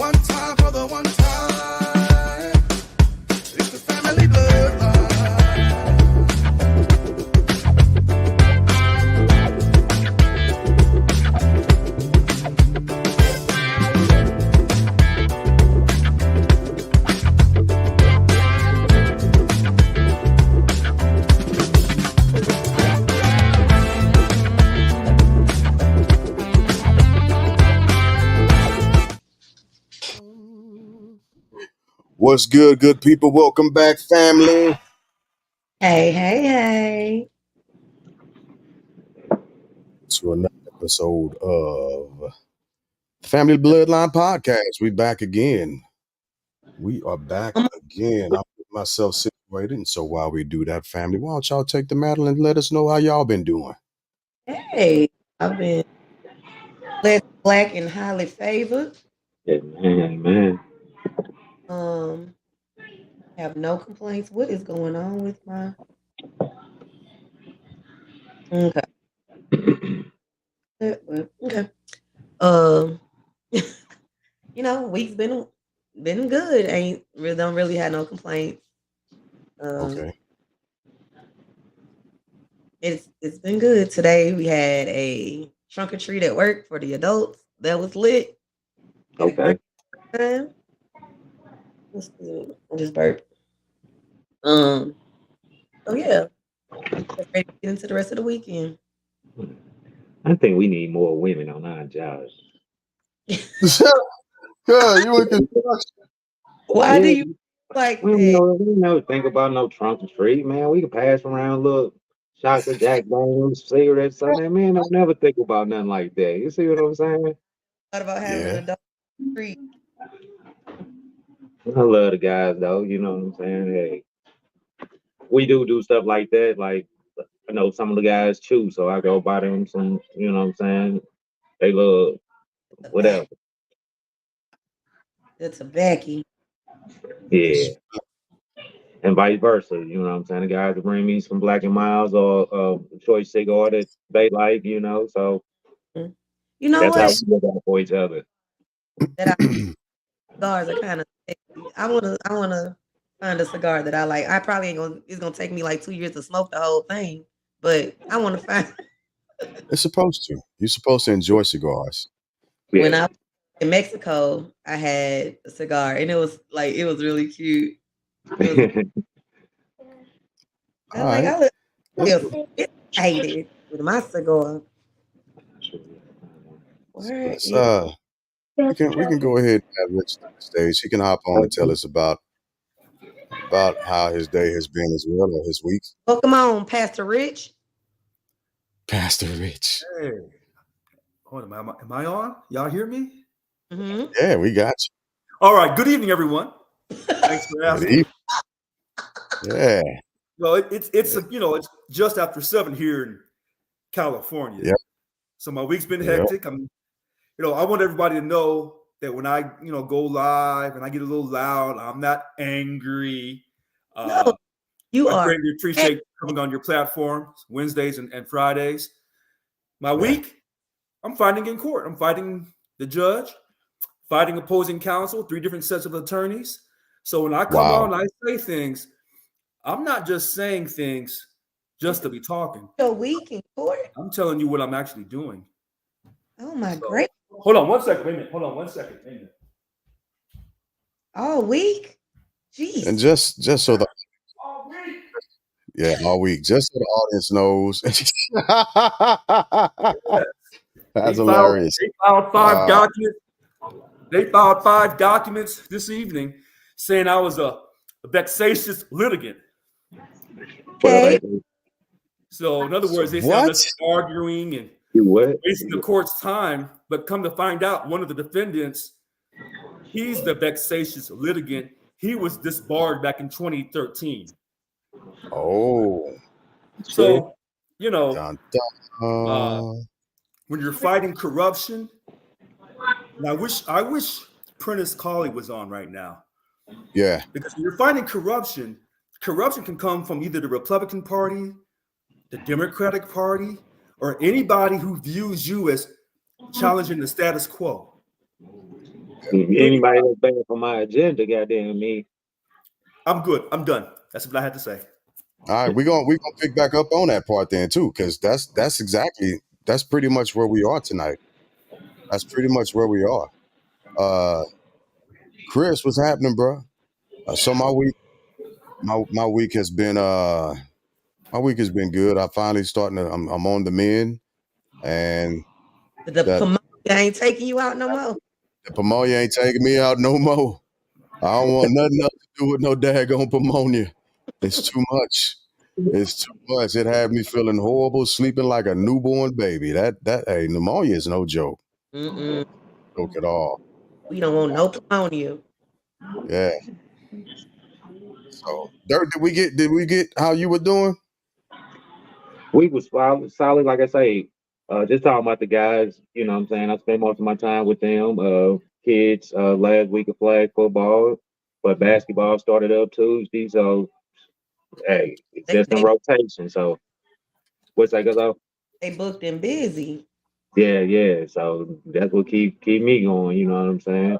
One time for the one time. It's the family bloodline. What's good, good people? Welcome back, family. Hey. To another episode of Family Bloodline Podcast. We back again. We are back again. I'll get myself situated. And so while we do that, family, why don't y'all take the matter and let us know how y'all been doing? Hey, I've been blessed, black, and highly favored. Amen. Have no complaints. What is going on with my? Okay. Okay. Week's been good. Don't really have no complaints. Okay. It's been good. Today we had a trunk or treat at work for the adults. That was lit. Okay. Let's see. I just burped. Oh yeah. Just ready to get into the rest of the weekend. I think we need more women on our jobs. Good, you in construction. Why do you like we that? never think about no trunk or treat, man. We can pass around little shots of Jack Daniels, cigarettes, something. Man, I never think about nothing like that. You see what I'm saying? What about having an adult treat? I love the guys though, you know what I'm saying? Hey, we do stuff like that. Like I know some of the guys chew, so I go buy them some, you know what I'm saying? They love whatever. The tobacco. Yeah. And vice versa, you know what I'm saying? The guys will bring me some Black and Miles or choice cigar that they like, you know. So you know that's what? how we look out for each other. Cigars are kind of sexy. I wanna find a cigar that I like. I probably ain't gonna. It's gonna take me like 2 years to smoke the whole thing, but I want to find. It's supposed to. You're supposed to enjoy cigars. Yeah. When I was in Mexico, I had a cigar, and it was really cute. I was excited with my cigar. We can go ahead and have Rich on the stage. He can hop on and tell us about how his day has been as well, or his week. Welcome on, Pastor Rich. Pastor Rich. Hey, hold on, am I on? Y'all hear me? Mm-hmm. Yeah, we got you. All right. Good evening, everyone. Thanks for asking. Yeah. Well, it's just after 7 here in California. Yep. So my week's been hectic. I want everybody to know that when I go live and I get a little loud, I'm not angry. No, you are. I greatly appreciate coming on your platform Wednesdays and Fridays. My week, I'm fighting in court. I'm fighting the judge, fighting opposing counsel, 3 different sets of attorneys. So when I come on and I say things, I'm not just saying things just to be talking. Your week in court? I'm telling you what I'm actually doing. Oh my great. Hold on 1 second. Wait a minute. Hold on 1 second. Wait a minute. All week? Jeez. And just so the all week. Yeah, all week. Just so the audience knows. That's hilarious. They filed 5 documents. They filed 5 documents this evening saying I was a vexatious litigant. Okay. So in other words, they said I'm just arguing and wasting the court's time. But come to find out, one of the defendants, he's the vexatious litigant. He was disbarred back in 2013. Oh. So, when you're fighting corruption, and I wish Prentice Colley was on right now. Yeah. Because when you're fighting corruption can come from either the Republican Party, the Democratic Party, or anybody who views you as challenging the status quo. Anybody that's bad for my agenda, goddamn me. I'm good. I'm done. That's what I had to say. All right, we're gonna pick back up on that part then too, because that's pretty much where we are tonight. That's pretty much where we are. Chris, what's happening, bro? So my week has been good. I finally starting to I'm on the mend, and The that promotion ain't taking you out no more. the pneumonia ain't taking me out no more. I don't want nothing else to do with no daggone pneumonia. It's too much. It's too much. It had me feeling horrible, sleeping like a newborn baby. Hey, pneumonia is no joke. Mm-mm. Joke at all. We don't want no pneumonia. Yeah. So, Dirk, did we get how you were doing? We was solid, like I say. Just talking about the guys, you know what I'm saying? I spent most of my time with them. Kids, last week of flag football, but basketball started up Tuesday. So, hey, it's They just in they, rotation. So, what's that, go? they booked and busy. Yeah. So that's what keep me going. You know what I'm saying?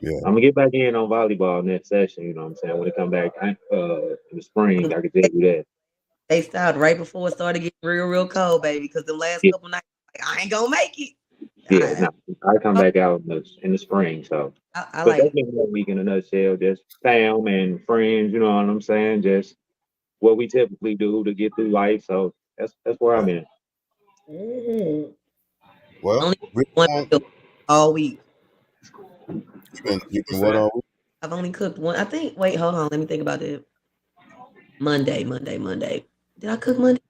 Yeah. I'm gonna get back in on volleyball next session. You know what I'm saying? When it come back in the spring, I can tell you that. They stopped right before it started getting real cold, baby. Because the last Yeah, couple nights, I ain't gonna make it. yeah. No, I come back out in the spring. So, I but that's like been one week in a nutshell. Just fam and friends. You know what I'm saying? Just what we typically do to get through life. So that's where I'm Right. in. mm, Well, only we one on meal all week. you been What's what that? on I've only cooked one. I think. Wait, hold on. Let me think about it. Monday. Did I cook Monday?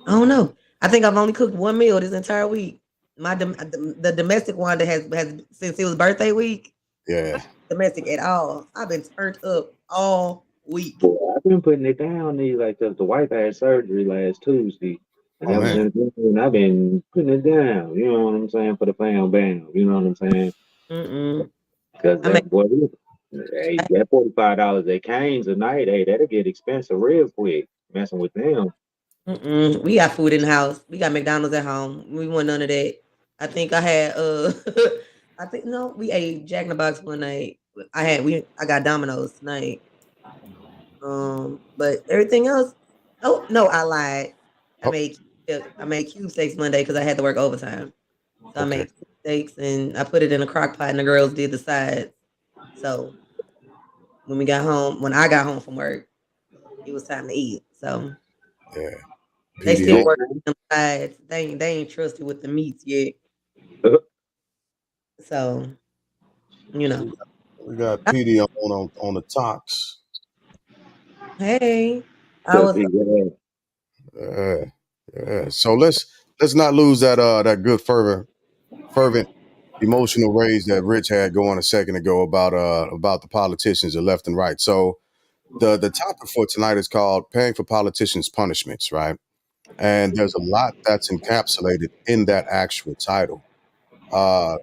I don't know. I think I've only cooked one meal this entire week. The domestic one that has since it was birthday week. Yeah. Domestic at all. I've been turned up all week. Boy, I've been putting it down these like the wife had surgery last Tuesday, and Oh that was man. and I've been putting it down. You know what I'm saying for the fam bam. You know what I'm saying? Mm-mm. Because I mean, that boy, hey, that $45 at Cane's a night, hey, that'll get expensive real quick. Messing with them. we got food in the house. We got McDonald's at home. We want none of that. I think I had I think no, we ate Jack in the Box one night. I got Domino's tonight. But everything else, oh no, I lied. I Oh, made I made cube steaks Monday because I had to work overtime. So I okay. made cube steaks and I put it in a crock pot and the girls did the sides. So when I got home from work, it was time to eat. So Yeah. they PD still on. work them sides. They ain't trusted with the meats yet. So, you know. We got PD on the talks. Hey, I Cause was Yeah. Yeah. So let's not lose that good fervent emotional rage that Rich had going a second ago about the politicians of left and right. So the topic for tonight is called paying for politicians' punishments, right? And there's a lot that's encapsulated in that actual title. Uh,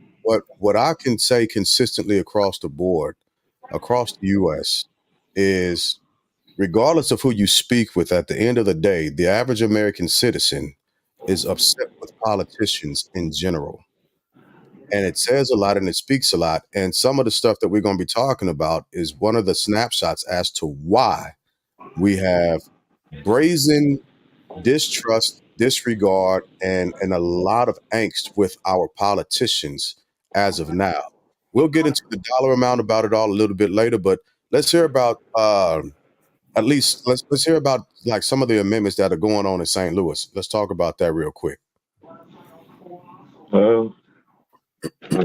what I can say consistently across the board, across the U.S., is regardless of who you speak with, at the end of the day, the average American citizen is upset with politicians in general. And it says a lot and it speaks a lot. And some of the stuff that we're going to be talking about is one of the snapshots as to why we have brazen distrust, disregard, and a lot of angst with our politicians as of now. We'll get into the dollar amount about it all a little bit later, but let's hear about at least let's hear about like some of the amendments that are going on in St. Louis. Let's talk about that real quick. uh,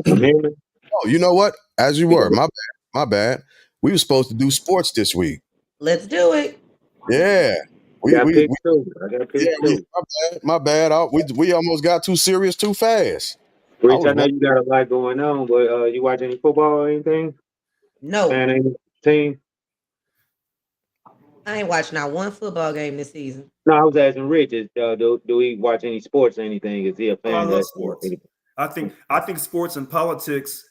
amendment. Oh, you know what? As you Yeah, were, my bad, my bad. We were supposed to do sports this week. let's do it. Yeah, I got we picked too. I got yeah, picked too. my bad. We almost got too serious too fast. I Rich, was I know one. you got a lot going on, but you watch any football or anything? No, Fan any team? I ain't watching not one football game this season. No, I was asking Rich. Do he watch any sports or anything? Is he a Oh, I fan love that? sports. I think sports and politics.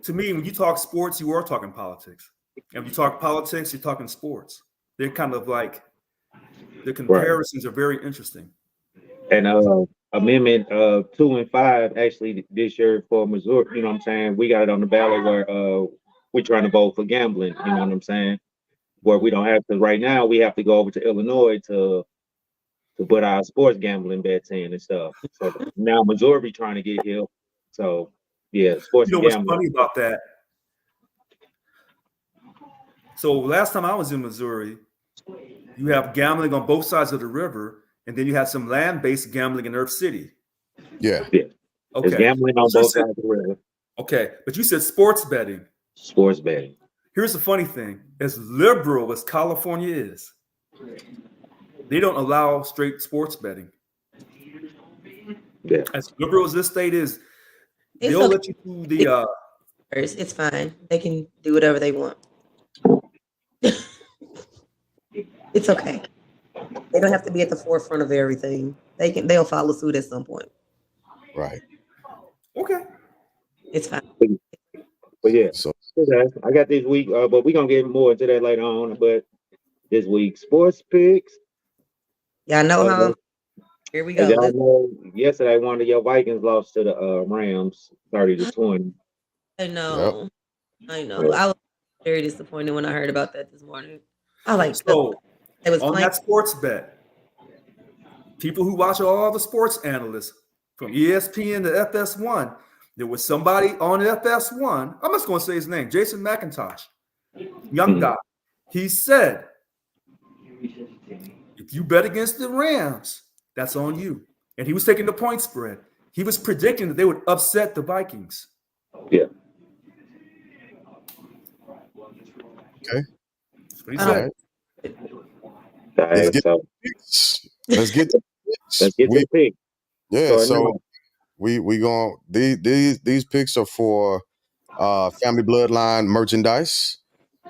To me, when you talk sports, you are talking politics. And when you talk politics, you're talking sports. They're kind of like the Right. comparisons are very interesting. And Amendment 2 and 5 actually this year for Missouri. You know what I'm saying? We got it on the ballot where we're trying to vote for gambling. You know what I'm saying? Where we don't have to right now. We have to go over to Illinois to put our sports gambling bets in and stuff. So now Missouri trying to get here. So yeah, sports You know and what's gambling. funny about that? So last time I was in Missouri, you have gambling on both sides of the river, and then you have some land-based gambling in Earth City. Yeah. Yeah. There's Okay. gambling on both sides of the river. Okay, but you said sports betting. Sports betting. Here's the funny thing: as liberal as California is, they don't allow straight sports betting. Yeah. As liberal as this state is, It's they'll okay. let you do the. It's fine. They can do whatever they want. It's okay. They don't have to be at the forefront of everything. They'll follow suit at some point. Right. Okay. It's fine. But yeah, So I got this week, but we're gonna get more into that later on. But this week, sports picks. Y'all know how. Here we As go. y'all know, yesterday one of your Vikings lost to the Rams 30-20. I know. Yep. I know. I was very disappointed when I heard about that this morning. I like So it was on playing. that sports bet, people who watch all the sports analysts from ESPN to FS1, there was somebody on FS1. I'm just going to say his name, Jason McIntosh, young guy. He said, if you bet against the Rams, that's on you. And he was taking the point spread. He was predicting that they would upset the Vikings. Yeah. Okay. That's what he said. All right, so let's get to picks. let's get to the pick. Yeah, so we going these picks are for family bloodline merchandise,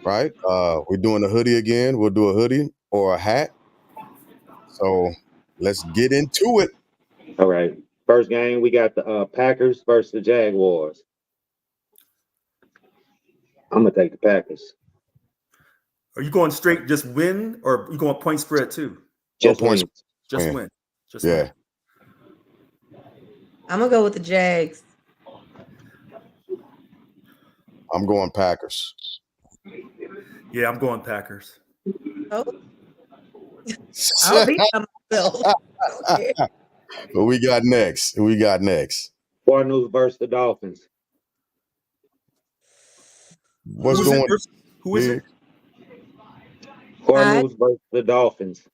right? We're doing a hoodie again. We'll do a hoodie or a hat. So let's get into it. All right. First game, we got the Packers versus the Jaguars. I'm gonna take the Packers. Are you going straight just win, or are you going point spread too? Just points. win. Just Win. win. Just Yeah. win. I'm gonna go with the Jags. I'm going Packers. Yeah, I'm going Packers. Oh, I'll be by myself. Okay. What we got next? Who we got next? Cardinals versus the Dolphins. What's Who's going it? Who is it? Cardinals versus the Dolphins.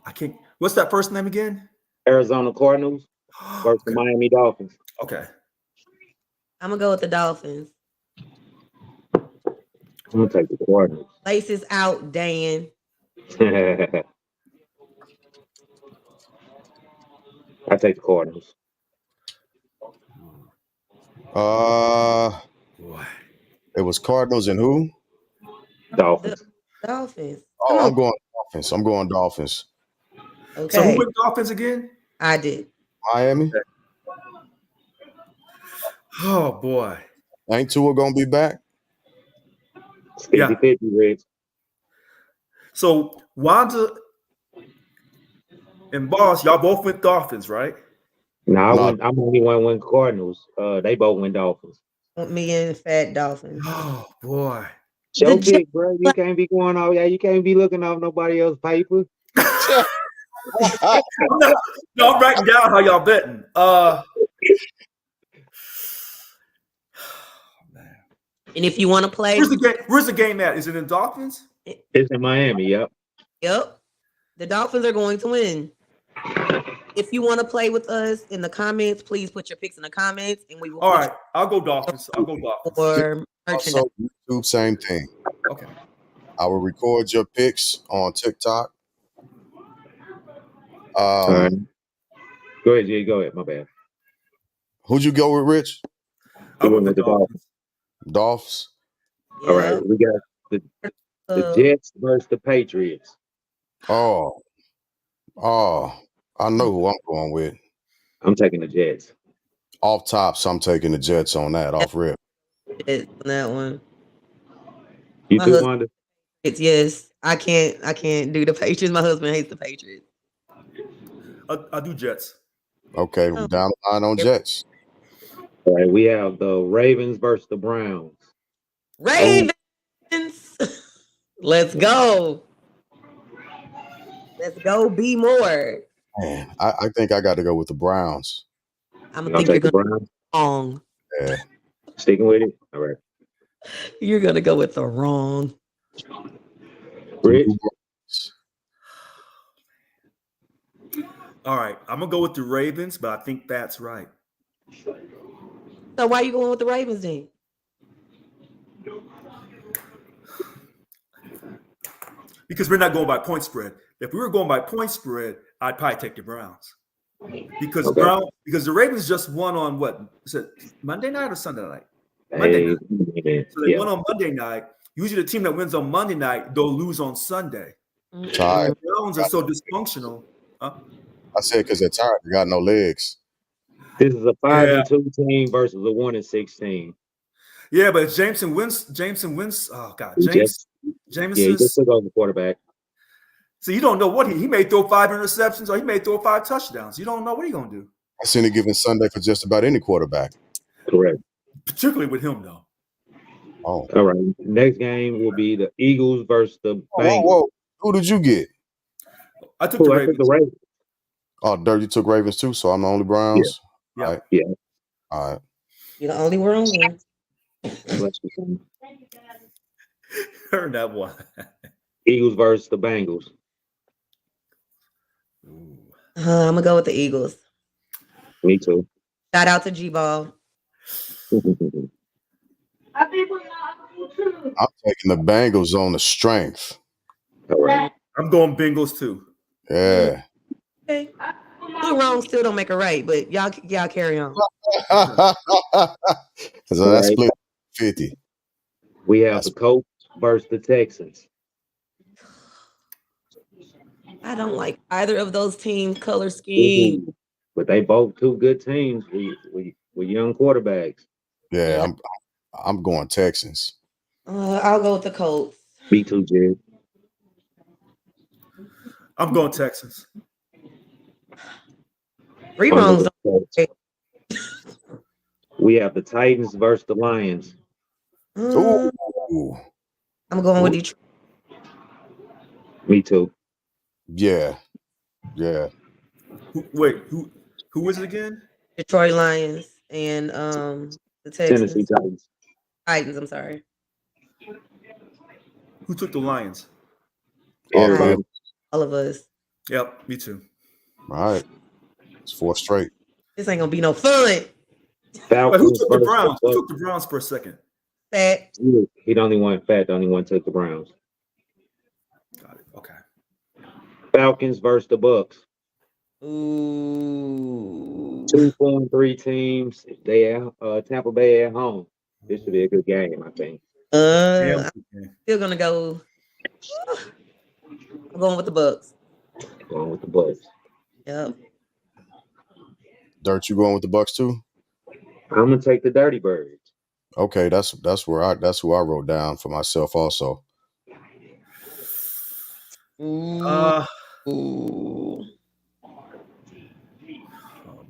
I can't. What's that first name again? Arizona Cardinals versus the Okay. Miami Dolphins. Okay. I'm gonna go with the Dolphins. I'm gonna take the Cardinals. Laces out, Dan. I take the Cardinals. Boy. It was Cardinals and who? Dolphins. Dolphins. Oh, I'm going Dolphins. I'm going Dolphins. Okay. So who went Dolphins again? I did. Miami. Oh boy. Ain't Tua gonna be back? 50-50, Rich. So Wanda and Boss, y'all both went Dolphins, right? No, I'm only one Cardinals. They both went Dolphins. Me and Fat Dolphins. Oh boy. Show pick, bro. You can't be going off. Yeah, you can't be looking off nobody else's paper. I'm writing down how y'all betting. And if you want to play, Where's the game at? Is it in Dolphins? It's in Miami. Yep. The Dolphins are going to win. If you want to play with us in the comments, please put your picks in the comments, and we will. All right, I'll go Dolphins. Or also, YouTube, same thing. Okay. I will record your picks on TikTok. All right. Go ahead, Jay. Go ahead. My bad. Who'd you go with, Rich? I went with the Dolphins. Dolphins. All right. We got the Jets versus the Patriots. Oh, I know who I'm going with. I'm taking the Jets. Off top, so I'm taking the Jets on that. Off rip. On that one. You too, Wanda? Yes. I can't do the Patriots. My husband hates the Patriots. I'll do Jets. Okay, Oh. down the line on Jets. All right, we have the Ravens versus the Browns. Ravens. Let's go. Let's go. Be more. Man, I think I got to go with the Browns. I'm Y'all gonna think you're take the gonna Browns? go wrong. Yeah. Sticking with it? All right. You're gonna go with the wrong. Rich? All right, I'm gonna go with the Ravens, but I think that's right. So why are you going with the Ravens then? Because we're not going by point spread. If we were going by point spread, I'd probably take the Browns. Because Okay. because the Ravens just won on what? Is it Monday night or Sunday night? Monday night. So they won on Monday night. Usually the team that wins on Monday night, they'll lose on Sunday. Tired. The Browns are so dysfunctional. Huh? I said because they're tired. They got no legs. This is a 5-2 Yeah. team versus a 1-6 team. Yeah, but Jameson wins. Oh God, He just Jameson. took over the quarterback. So you don't know what he may throw 5 interceptions or he may throw 5 touchdowns. You don't know what he's gonna do. That's any given Sunday for just about any quarterback. Correct. Particularly with him, though. Oh. All right. Next game will be the Eagles versus the Bengals. Whoa. Who did you get? I took the Ravens. Oh, Dirt, you took Ravens too, so I'm the only Browns? Yeah. All right. Yeah. All right. You're the only wrong one. Heard that one. Eagles versus the Bengals. I'm gonna go with the Eagles. Me too. Shout out to G-Ball. I'm taking the Bengals on the strength. All right. I'm going Bengals too. Yeah. Okay. Two wrongs still don't make a right, but y'all carry on. So that's split 50. We have the Colts versus the Texans. I don't like either of those teams' color scheme. But they both two good teams with young quarterbacks. Yeah, I'm going Texans. I'll go with the Colts. Me too, Jed. I'm going Texans. Three wrongs. We have the Titans versus the Lions. Ooh. I'm going with Detroit. Me too. Yeah. Who is it again? Detroit Lions and the Texans. Tennessee Titans. Titans, I'm sorry. Who took the Lions? Everybody. All of us. Yep, me too. All right. It's 4 straight. This ain't gonna be no fun. Wait, who took the Browns? Who took the Browns for a second? Fat. He the only one fat, the only one took the Browns. Got it. Okay. Falcons versus the Bucks. Ooh. 2 4-3 teams. They have Tampa Bay at home. This should be a good game, I think. I'm still gonna go. I'm going with the Bucks. Going with the Bucks. Yep. Dirt, you going with the Bucks too? I'm gonna take the Dirty Birds. Okay, that's who I wrote down for myself also. Ooh. Oh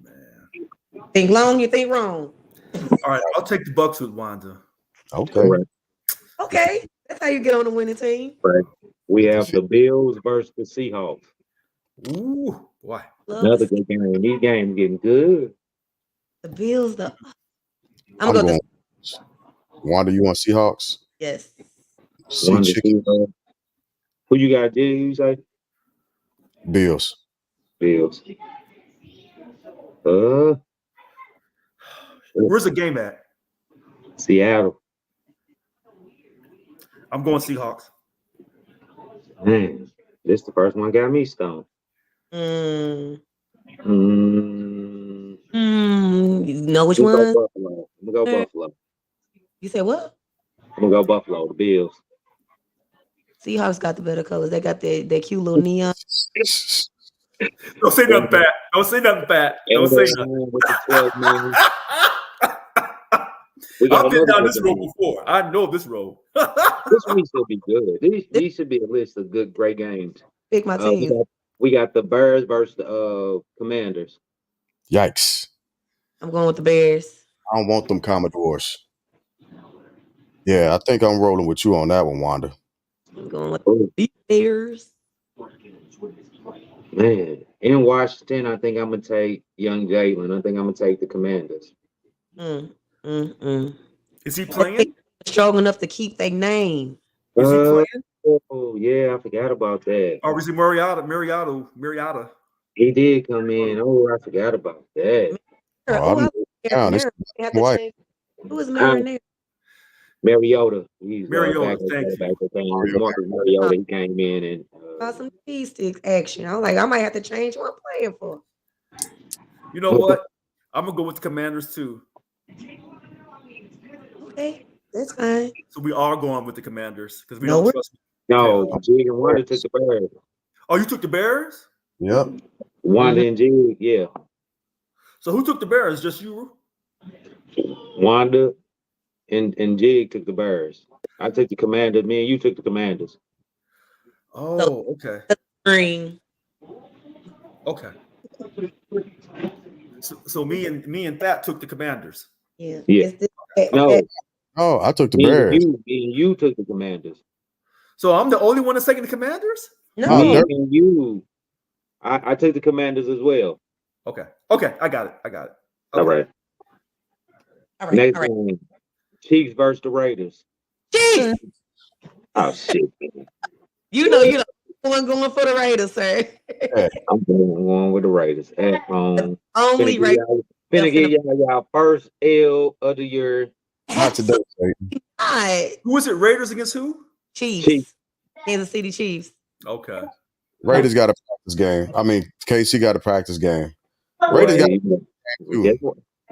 man. Think long, you think wrong. All right, I'll take the Bucks with Wanda. Okay. Right. Okay, that's how you get on the winning team. Right. We have the Bills versus the Seahawks. Ooh, boy. Another good game. These games getting good. The Bills, I'm going. Wanda, you want Seahawks? Yes. Who you got, Jay? You say? Bills. Bills. Where's the game at? Seattle. I'm going Seahawks. Man, this the first one got me stoned. You know which one? I'm gonna go Buffalo. You said what? I'm gonna go Buffalo, the Bills. Seahawks got the better colors. They got that cute little neon. Don't say nothing bad. Don't say nothing bad. Don't say nothing. With the 12 million. I've been down this road before. I know this road. This week should be good. These should be a list of great games. Pick my team. We got the Birds versus the Commanders. Yikes. I'm going with the Bears. I don't want them Commodores. Yeah, I think I'm rolling with you on that one, Wanda. I'm going with the Bears. Man, in Washington, I think I'm gonna take young Jalen. I think I'm gonna take the Commanders. Is he playing? Strong enough to keep their name. Is he playing? Oh yeah, I forgot about that. Or is he Mariota? He did come in. Oh, I forgot about that. Who is marinara? Mariota. He's Mariota, thank you. Marcus Mariota. He came in and some cheese sticks action. I'm like, I might have to change what I'm playing for. You know what? I'm gonna go with the Commanders too. Okay, that's fine. So we are going with the Commanders because we No, don't trust. no, Jig and Wanda took the Bears. Oh, you took the Bears? Yep. Wanda and Jig, yeah. So who took the Bears? Just you? Wanda and Jig took the Bears. I took the Commanders. Me and you took the Commanders. Oh, okay. Green. Okay. So me and Fat took the Commanders. Yeah. No. Oh, I took the Bears. Me and you took the Commanders. So I'm the only one that's taking the Commanders? No. Me and you. I took the Commanders as well. Okay. I got it. Okay. All right. Next one. Chiefs versus the Raiders. Chiefs. Oh shit. You know the one going for the Raiders, sir. I'm going with the Raiders at home. Only Raiders. Finna give y'all first L of the year. Not today. Who is it? Raiders against who? Chiefs. Kansas City Chiefs. Okay. Raiders got a practice game. I mean, KC got a practice game. Raiders got a game too.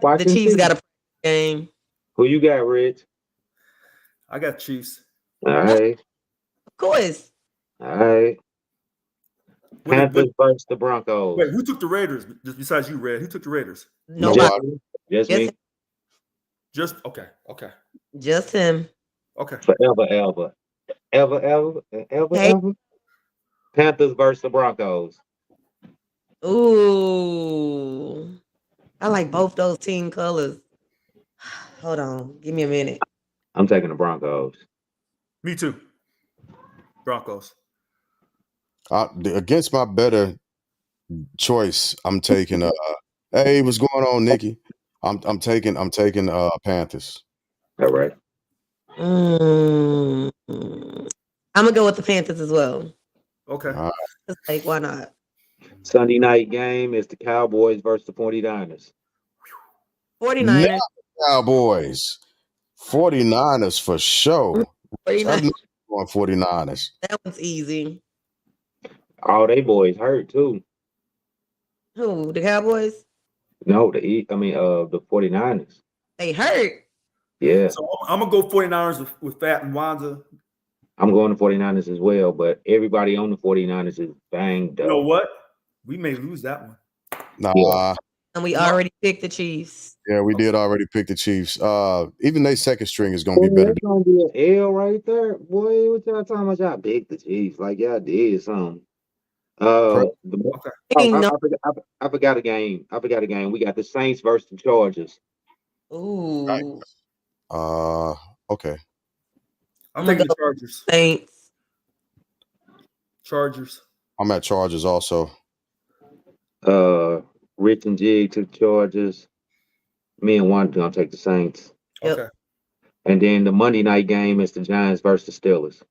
The Chiefs got a practice game. Who you got, Rich? I got Chiefs. All right. Of course. All right. Panthers versus the Broncos. Wait, who took the Raiders? Just besides you, Red. Who took the Raiders? Nobody. Just me. Just okay. Just him. Okay. Forever. Panthers versus the Broncos. Ooh. I like both those team colors. Hold on. Give me a minute. I'm taking the Broncos. Me too. Broncos. Against my better choice, I'm taking hey, what's going on, Nikki? I'm taking Panthers. All right. I'm gonna go with the Panthers as well. Okay. Just like, why not? Sunday night game is the Cowboys versus the 49ers. 49ers. Cowboys. 49ers for sure. 49ers. I'm going 49ers. That one's easy. All they boys hurt too. Who? The Cowboys? No, the 49ers. They hurt. Yeah. So I'm gonna go 49ers with Fat and Wanda. I'm going to 49ers as well, but everybody on the 49ers is banged up. You know what? We may lose that one. Nah. Yeah. And we already picked the Chiefs. Yeah, we did already pick the Chiefs. Even their second string is gonna be better. That's gonna be an L right there. Boy, what y'all talking about? Y'all picked the Chiefs like y'all did something. I forgot a game. We got the Saints versus the Chargers. Ooh. Okay. I'm taking the Chargers. Saints. Chargers. I'm at Chargers also. Rich and Jig took Chargers. Me and Wanda gonna take the Saints. Okay. And then the Monday night game is the Giants versus the Steelers.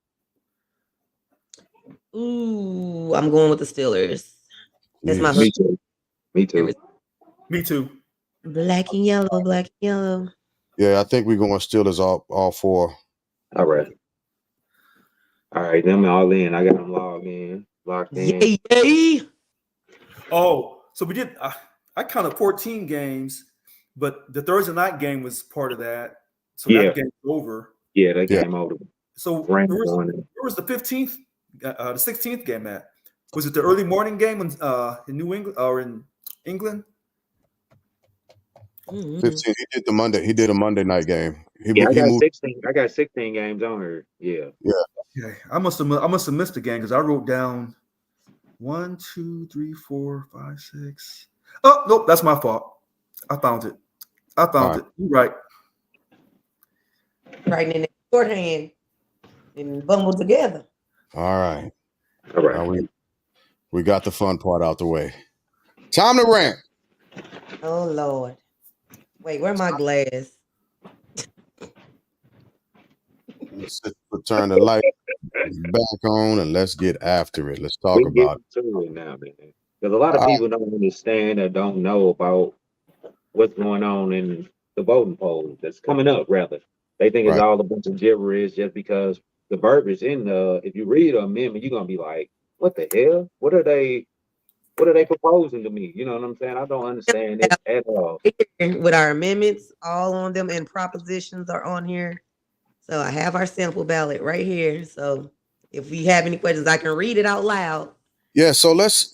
Ooh, I'm going with the Steelers. That's my Me too. Black and yellow. Yeah, I think we're going Steelers all four. All right. Them all in. I got them locked in. Yay. Oh, so we did. I counted 14 games, but the Thursday night game was part of that. So that game's over. Yeah, that game over. So where was the 15th, the 16th game at? Was it the early morning game in New England or in England? 15. He did a Monday night game. I got 16. I got 16 games on her. Yeah. Okay. I must have missed the game because I wrote down 1, 2, 3, 4, 5, 6. Oh, nope, that's my fault. I found it. All right. You're right. Writing in shorthand and bundled together. All right. All right. Now we got the fun part out the way. Time to rant. Oh Lord. Wait, where my glass? Let's turn the light back on and let's get after it. Let's talk We get about it. to it now, man. Because a lot of All right. people don't understand or don't know about what's going on in the voting polls that's coming up, rather. They think it's Right. all a bunch of gibberish just because the verbiage in the, if you read an amendment, you're going to be like, what the hell? What are they proposing to me? You know what I'm saying? I don't understand it at all. With our amendments all on them and propositions are on here. So I have our sample ballot right here. So if we have any questions, I can read it out loud. Yeah, so let's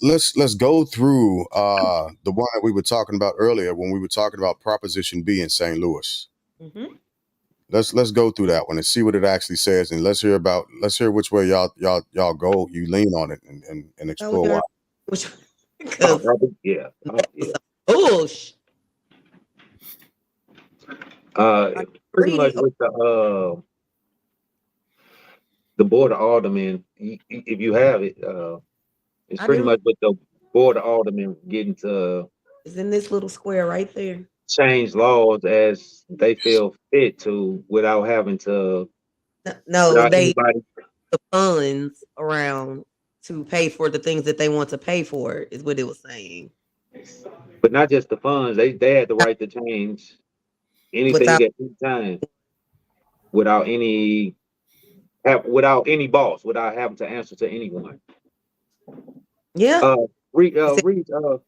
go through the one that we were talking about earlier when we were talking about Proposition B in St. Louis. Mm-hmm. Let's go through that one and see what it actually says, and let's hear which way y'all go. You lean on it and explore why. Because Yeah. bullsh. Pretty much with the board of aldermen, if you have it, it's I pretty do. much with the board of aldermen getting to It's in this little square right there. change laws as they feel fit to without having to No, without they anybody. the funds around to pay for the things that they want to pay for is what it was saying. But not just the funds, they had the right to change anything Without at any time without without any boss, without having to answer to anyone. yeah, Read it said read the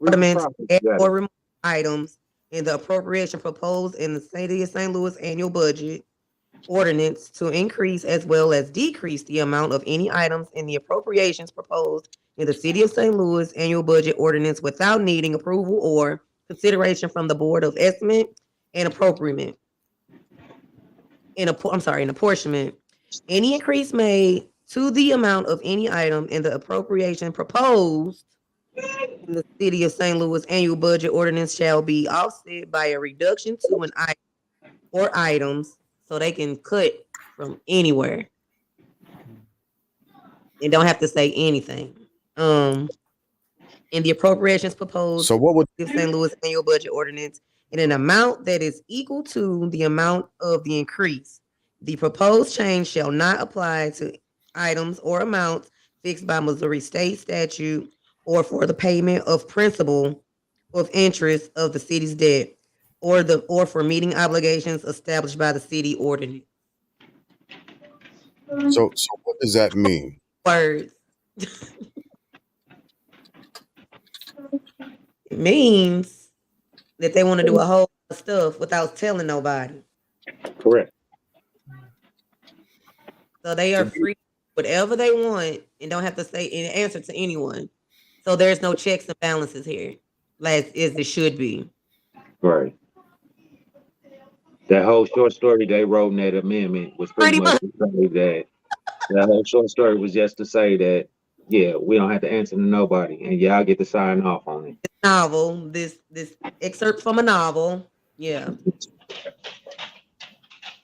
ornaments process. add You got or it. remove items in the appropriation proposed in the City of St. Louis annual budget ordinance to increase as well as decrease the amount of any items in the appropriations proposed in the City of St. Louis annual budget ordinance without needing approval or consideration from the Board of Estimate and Appropriation. In apportionment, any increase made to the amount of any item in the appropriation proposed in the City of St. Louis annual budget ordinance shall be offset by a reduction to an item or items, so they can cut from anywhere and don't have to say anything. In the appropriations proposed So what would in St. Louis annual budget ordinance in an amount that is equal to the amount of the increase. The proposed change shall not apply to items or amounts fixed by Missouri state statute or for the payment of principal of interest of the city's debt or for meeting obligations established by the city ordinance. so what does that mean? Words. It means that they want to do a whole lot of stuff without telling nobody. Correct. So they are free whatever they want and don't have to say any answer to anyone. So there's no checks and balances here, as it should be. Right. That whole short story they wrote in that amendment was pretty Pretty much much to say that the whole short story was just to say that, yeah, we don't have to answer to nobody, and y'all get to sign off on it. novel. This excerpt from a novel. Yeah.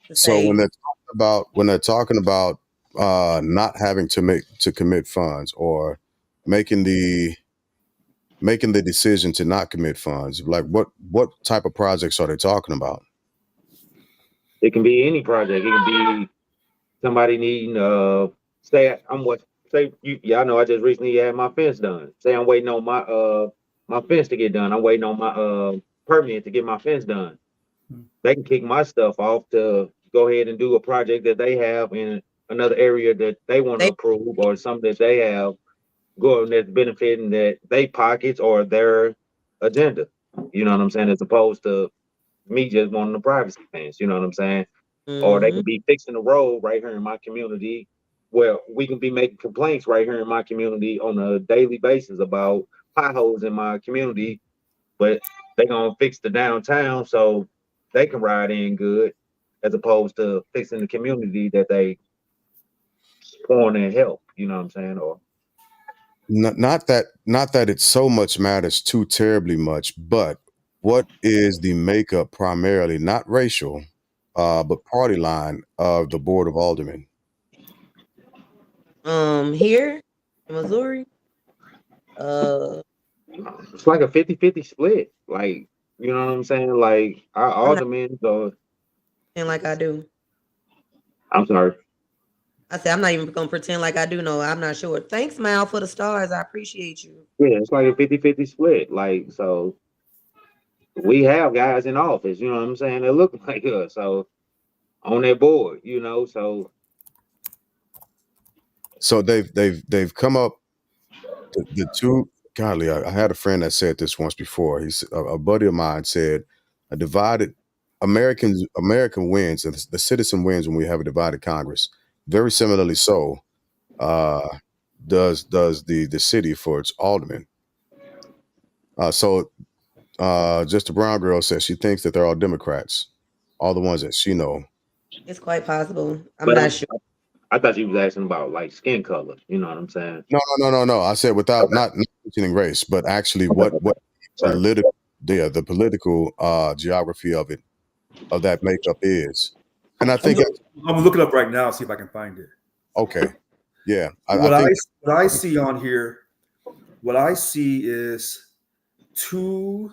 To So say when they're talking about not having to commit funds or making the decision to not commit funds, like what type of projects are they talking about? It can be any project. It can be somebody needing say I'm what say you y'all know I just recently had my fence done. Say I'm waiting on my fence to get done. I'm waiting on my permit to get my fence done. They can kick my stuff off to go ahead and do a project that they have in another area that they want to they approve or something that they have going that's benefiting that they pockets or their agenda. You know what I'm saying? As opposed to me just wanting the privacy fence. You know what I'm saying? Or they mm-hmm. can be fixing the road right here in my community. Well, we can be making complaints right here in my community on a daily basis about potholes in my community, but they're gonna fix the downtown so they can ride in good, as opposed to fixing the community that they want to help. You know what I'm saying? Or not that it so much matters too terribly much, but what is the makeup primarily, not racial, but party line of the Board of Aldermen? Here in Missouri, uh, It's like a 50-50 split. Like, you know what I'm saying? Like our I'm not aldermen, so pretend like I do. I'm sorry. I said I'm not even gonna pretend like I do know. I'm not sure. Thanks, Mal, for the stars. I appreciate you. Yeah, it's like a 50-50 split. Like, so we have guys in office, you know what I'm saying, that look like us. So on that board, so So they've come up the two. Golly, I had a friend that said this once before. A buddy of mine said, "A divided American wins, and the citizen wins when we have a divided Congress." Very similarly, so uh, does the city for its aldermen. Just a brown girl says she thinks that they're all Democrats, all the ones that she know. It's quite possible. I'm but not sure. I thought you was asking about like skin color, you know what I'm saying? No. I said without Okay. not mentioning race, but actually Okay. what Sorry. the political geography of that makeup is. And I I'm think gonna look it up right now, see if I can find it. okay, yeah, I What think I see on here, what I see is 2,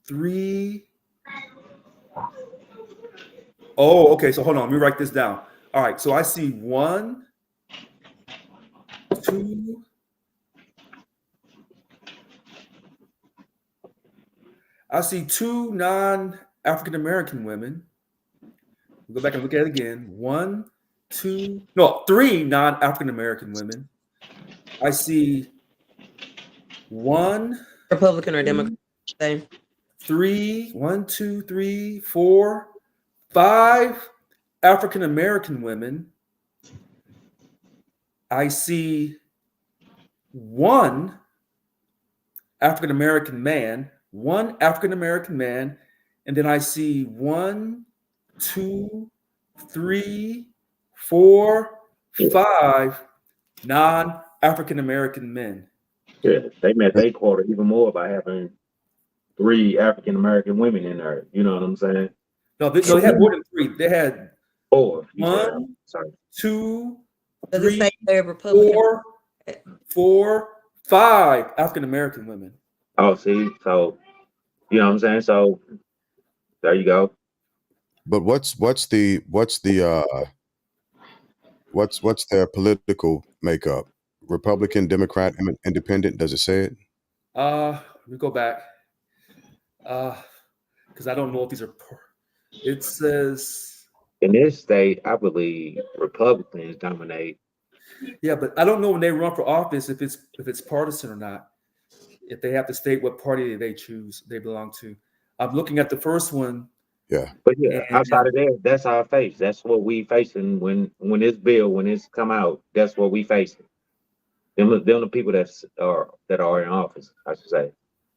3. Oh, okay. So hold on, let me write this down. All right, so I see 1, 2. I see 2 non-African American women. We'll go back and look at it again. 1, 2, no, 3 non-African American women. I see 1, Republican or 2, Democrat. Say 3, 1, 2, 3, 4, 5 African American women. I see 1 African American man, and then I see 1, 2, 3, 4, 5 non-African American men. Yeah, they met their quota even more by having 3 African American women in there. You know what I'm saying? No, they had more than 3. They had 4. You said, 1, sorry. 2, does it 3, say they're Republican? 4, 5 African American women. Oh, see, so you know what I'm saying? So there you go. but what's their political makeup? Republican, Democrat, Independent? Does it say it? Let me go back. Because I don't know if these are. It says, In this state, I believe Republicans dominate. yeah, but I don't know when they run for office if it's partisan or not. If they have to state what party they belong to. I'm looking at the first one, Yeah. But yeah, outside and of that, that's our face. That's what we facing when it's come out. That's what we facing. Them the people that are in office, I should say.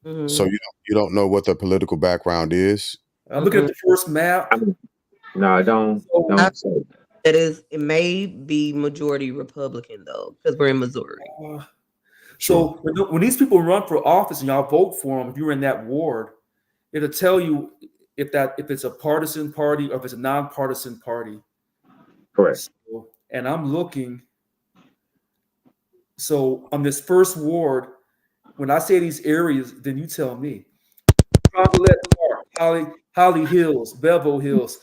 So Mhm. you don't know what their political background is? I'm looking at Mm-mm. the first I map. mean, no, I So, I, don't say. it may be majority Republican though, because we're in Missouri. uh, Sure. when these people run for office and y'all vote for them, if you're in that ward, it'll tell you if it's a partisan party or if it's a nonpartisan party. Correct. So, and I'm looking. So on this first ward, when I say these areas, then you tell me. Condolet Park, Holly Hills, Bevel Hills,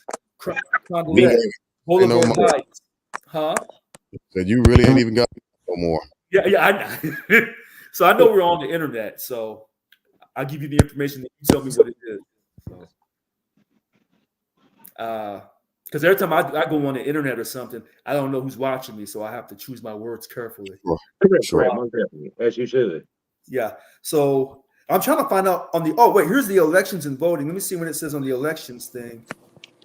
You Condolet, ain't say no Boulevard more. Heights. Huh? Said you really ain't even got no more. Yeah. So I know we're on the internet, so I'll give you the information that you tell me what it is. So, because every time I go on the internet or something, I don't know who's watching me, so I have to choose my words carefully. Sure. Correct. Sure. Most definitely, as you should. Yeah. So I'm trying to find out on the. Oh wait, here's the elections and voting. Let me see what it says on the elections thing.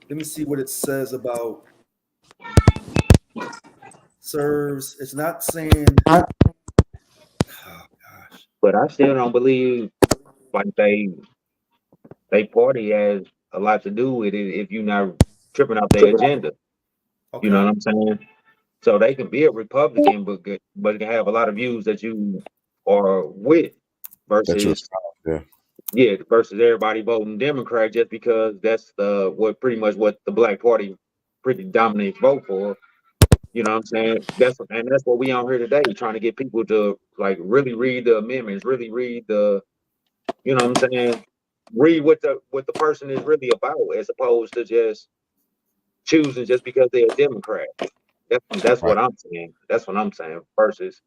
Let me see what it says about serves. It's not saying. Oh gosh. But I still don't believe like they party has a lot to do with it if you're not tripping off their agenda. You know Okay. what I'm saying? So they can be a Republican, but have a lot of views that you are with, That you're versus yeah. versus everybody voting Democrat just because that's the what pretty much what the Black Party pretty dominates vote for. You know what I'm saying? That's what we on here today, trying to get people to like really read the amendments, really read the, you know what I'm saying, read what the person is really about, as opposed to just choosing just because they're a Democrat. That's Right. what I'm saying. That's what I'm saying. Versus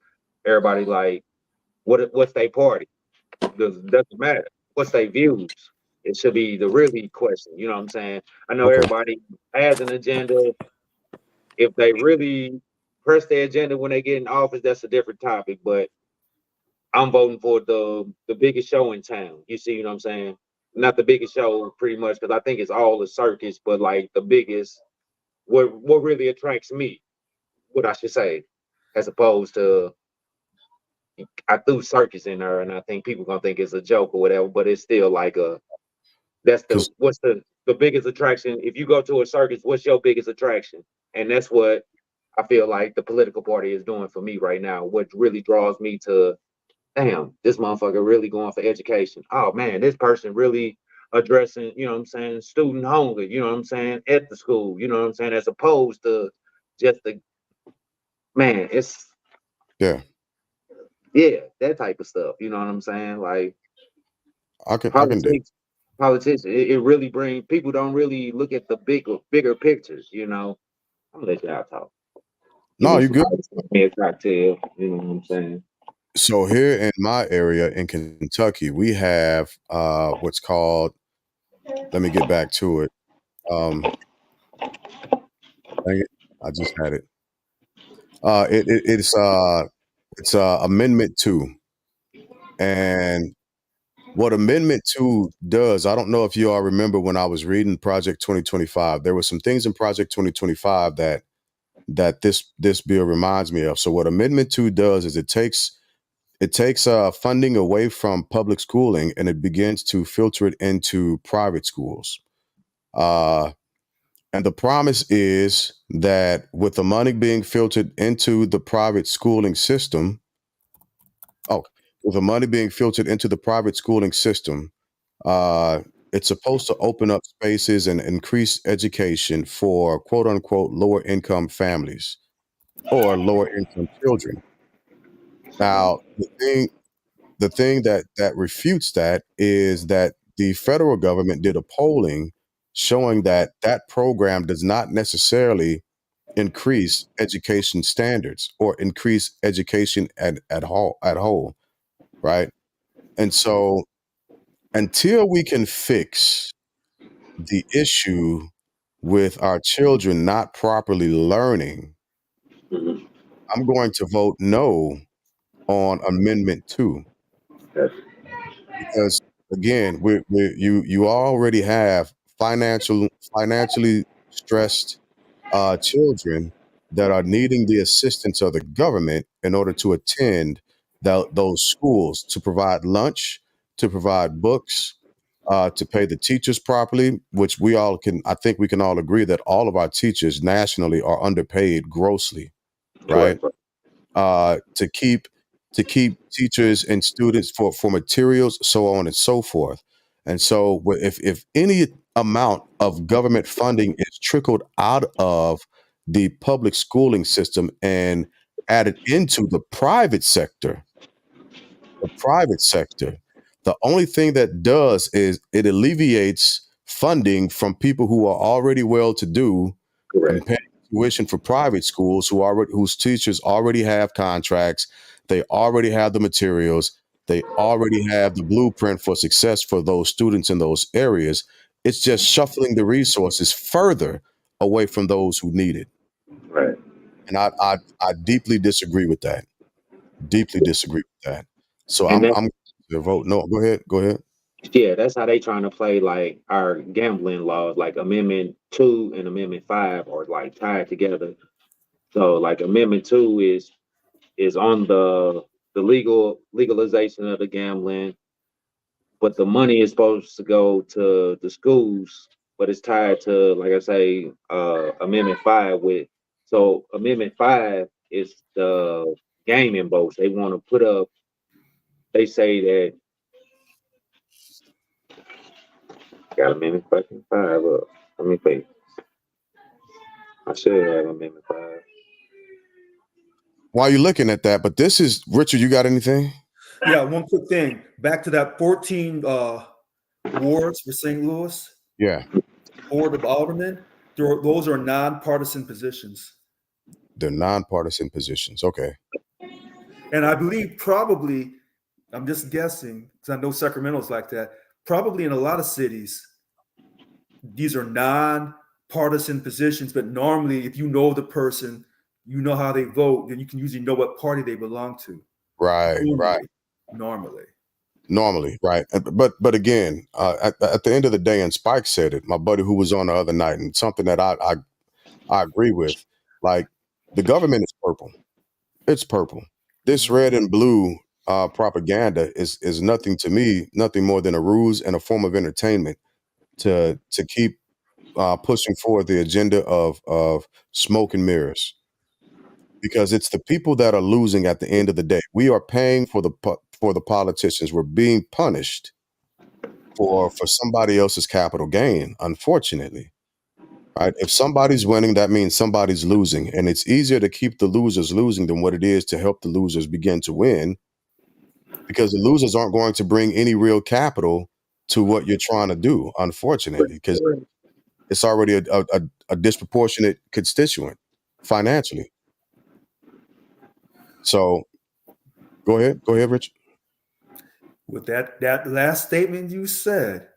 everybody like what's their party? Doesn't matter. What's their views? It should be the really question. You know what I'm saying? I know Okay. everybody has an agenda. If they really press their agenda when they get in office, that's a different topic. But I'm voting for the biggest show in town. You see what I'm saying? Not the biggest show, pretty much, because I think it's all a circus, but like the biggest, what really attracts me, what I should say, as opposed to I threw circus in there, and I think people gonna think it's a joke or whatever, but it's still like that's the Because what's the biggest attraction. If you go to a circus, what's your biggest attraction? And that's what I feel like the political party is doing for me right now. What really draws me to, damn, this motherfucker really going for education. Oh man, this person really addressing, you know what I'm saying, student hunger, you know what I'm saying, at the school, you know what I'm saying, as opposed to just the man, it's yeah, yeah, that type of stuff. You know what I'm saying? Like I can dig. politics, politics, it really brings people don't really look at the bigger pictures, you know. I'm gonna let y'all talk. Give No, me you some good. ice, give me a cocktail, you know what I'm saying? So here in my area in Kentucky, we have what's called. Let me get back to it. Um, dang it, I just had it. It's Amendment Two, and what Amendment Two does, I don't know if you all remember when I was reading Project 2025. There were some things in Project 2025 that this bill reminds me of. So what Amendment Two does is it takes funding away from public schooling and it begins to filter it into private schools. Uh, and the promise is that with the money being filtered into the private schooling system, oh, with the money being filtered into the private schooling system, uh, it's supposed to open up spaces and increase education for quote unquote lower income families or lower income children. Now, the thing that refutes that is that the federal government did a polling showing that that program does not necessarily increase education standards or increase education at whole, right? And so until we can fix the issue with our children not properly learning, Mhm. I'm going to vote no on Amendment 2 Yes. because again, you already have financially stressed children that are needing the assistance of the government in order to attend those schools to provide lunch, to provide books, to pay the teachers properly, which I think we can all agree that all of our teachers nationally are underpaid grossly, right? Correct, bro. To keep teachers and students for materials, so on and so forth. And so, if any amount of government funding is trickled out of the public schooling system and added into the private sector, the only thing that does is it alleviates funding from people who are already well to do and Correct. paying tuition for private schools whose teachers already have contracts, they already have the materials, they already have the blueprint for success for those students in those areas. It's just shuffling the resources further away from those who need it. Right. And I deeply disagree with that. Deeply disagree with that. So And I'm to vote no. Go ahead. Go ahead. yeah, that's how they trying to play like our gambling laws, like Amendment 2 and Amendment 5 are like tied together. So like Amendment 2 is on the legalization of the gambling, but the money is supposed to go to the schools, but it's tied to, like I say, Amendment 5 with So Amendment 5 is the gaming votes. They want to put up. They say that got Amendment fucking 5 up. Let me think. I should have Amendment 5. While you're looking at that, but this is Richard. You got anything? Yeah, one quick thing. Back to that 14 wards for St. Louis, Yeah, Board of Aldermen. Those are nonpartisan positions. they're nonpartisan positions. Okay. And I believe probably, I'm just guessing, because I know Sacramento's like that, probably in a lot of cities, these are non-partisan positions, but normally if you know the person, you know how they vote, then you can usually know what party they belong to. Right. Normally, right. But again, at the end of the day, and Spike said it, my buddy who was on the other night, and something that I agree with, like the government is purple. It's purple. This red and blue propaganda is nothing to me, nothing more than a ruse and a form of entertainment to keep pushing forward the agenda of smoke and mirrors, because it's the people that are losing at the end of the day. We are paying for the politicians. We're being punished for somebody else's capital gain, unfortunately. Right? If somebody's winning, that means somebody's losing, and it's easier to keep the losers losing than what it is to help the losers begin to win, because the losers aren't going to bring any real capital to what you're trying to do, unfortunately, because it's already a disproportionate constituent financially. So go ahead, Rich. With that last statement you said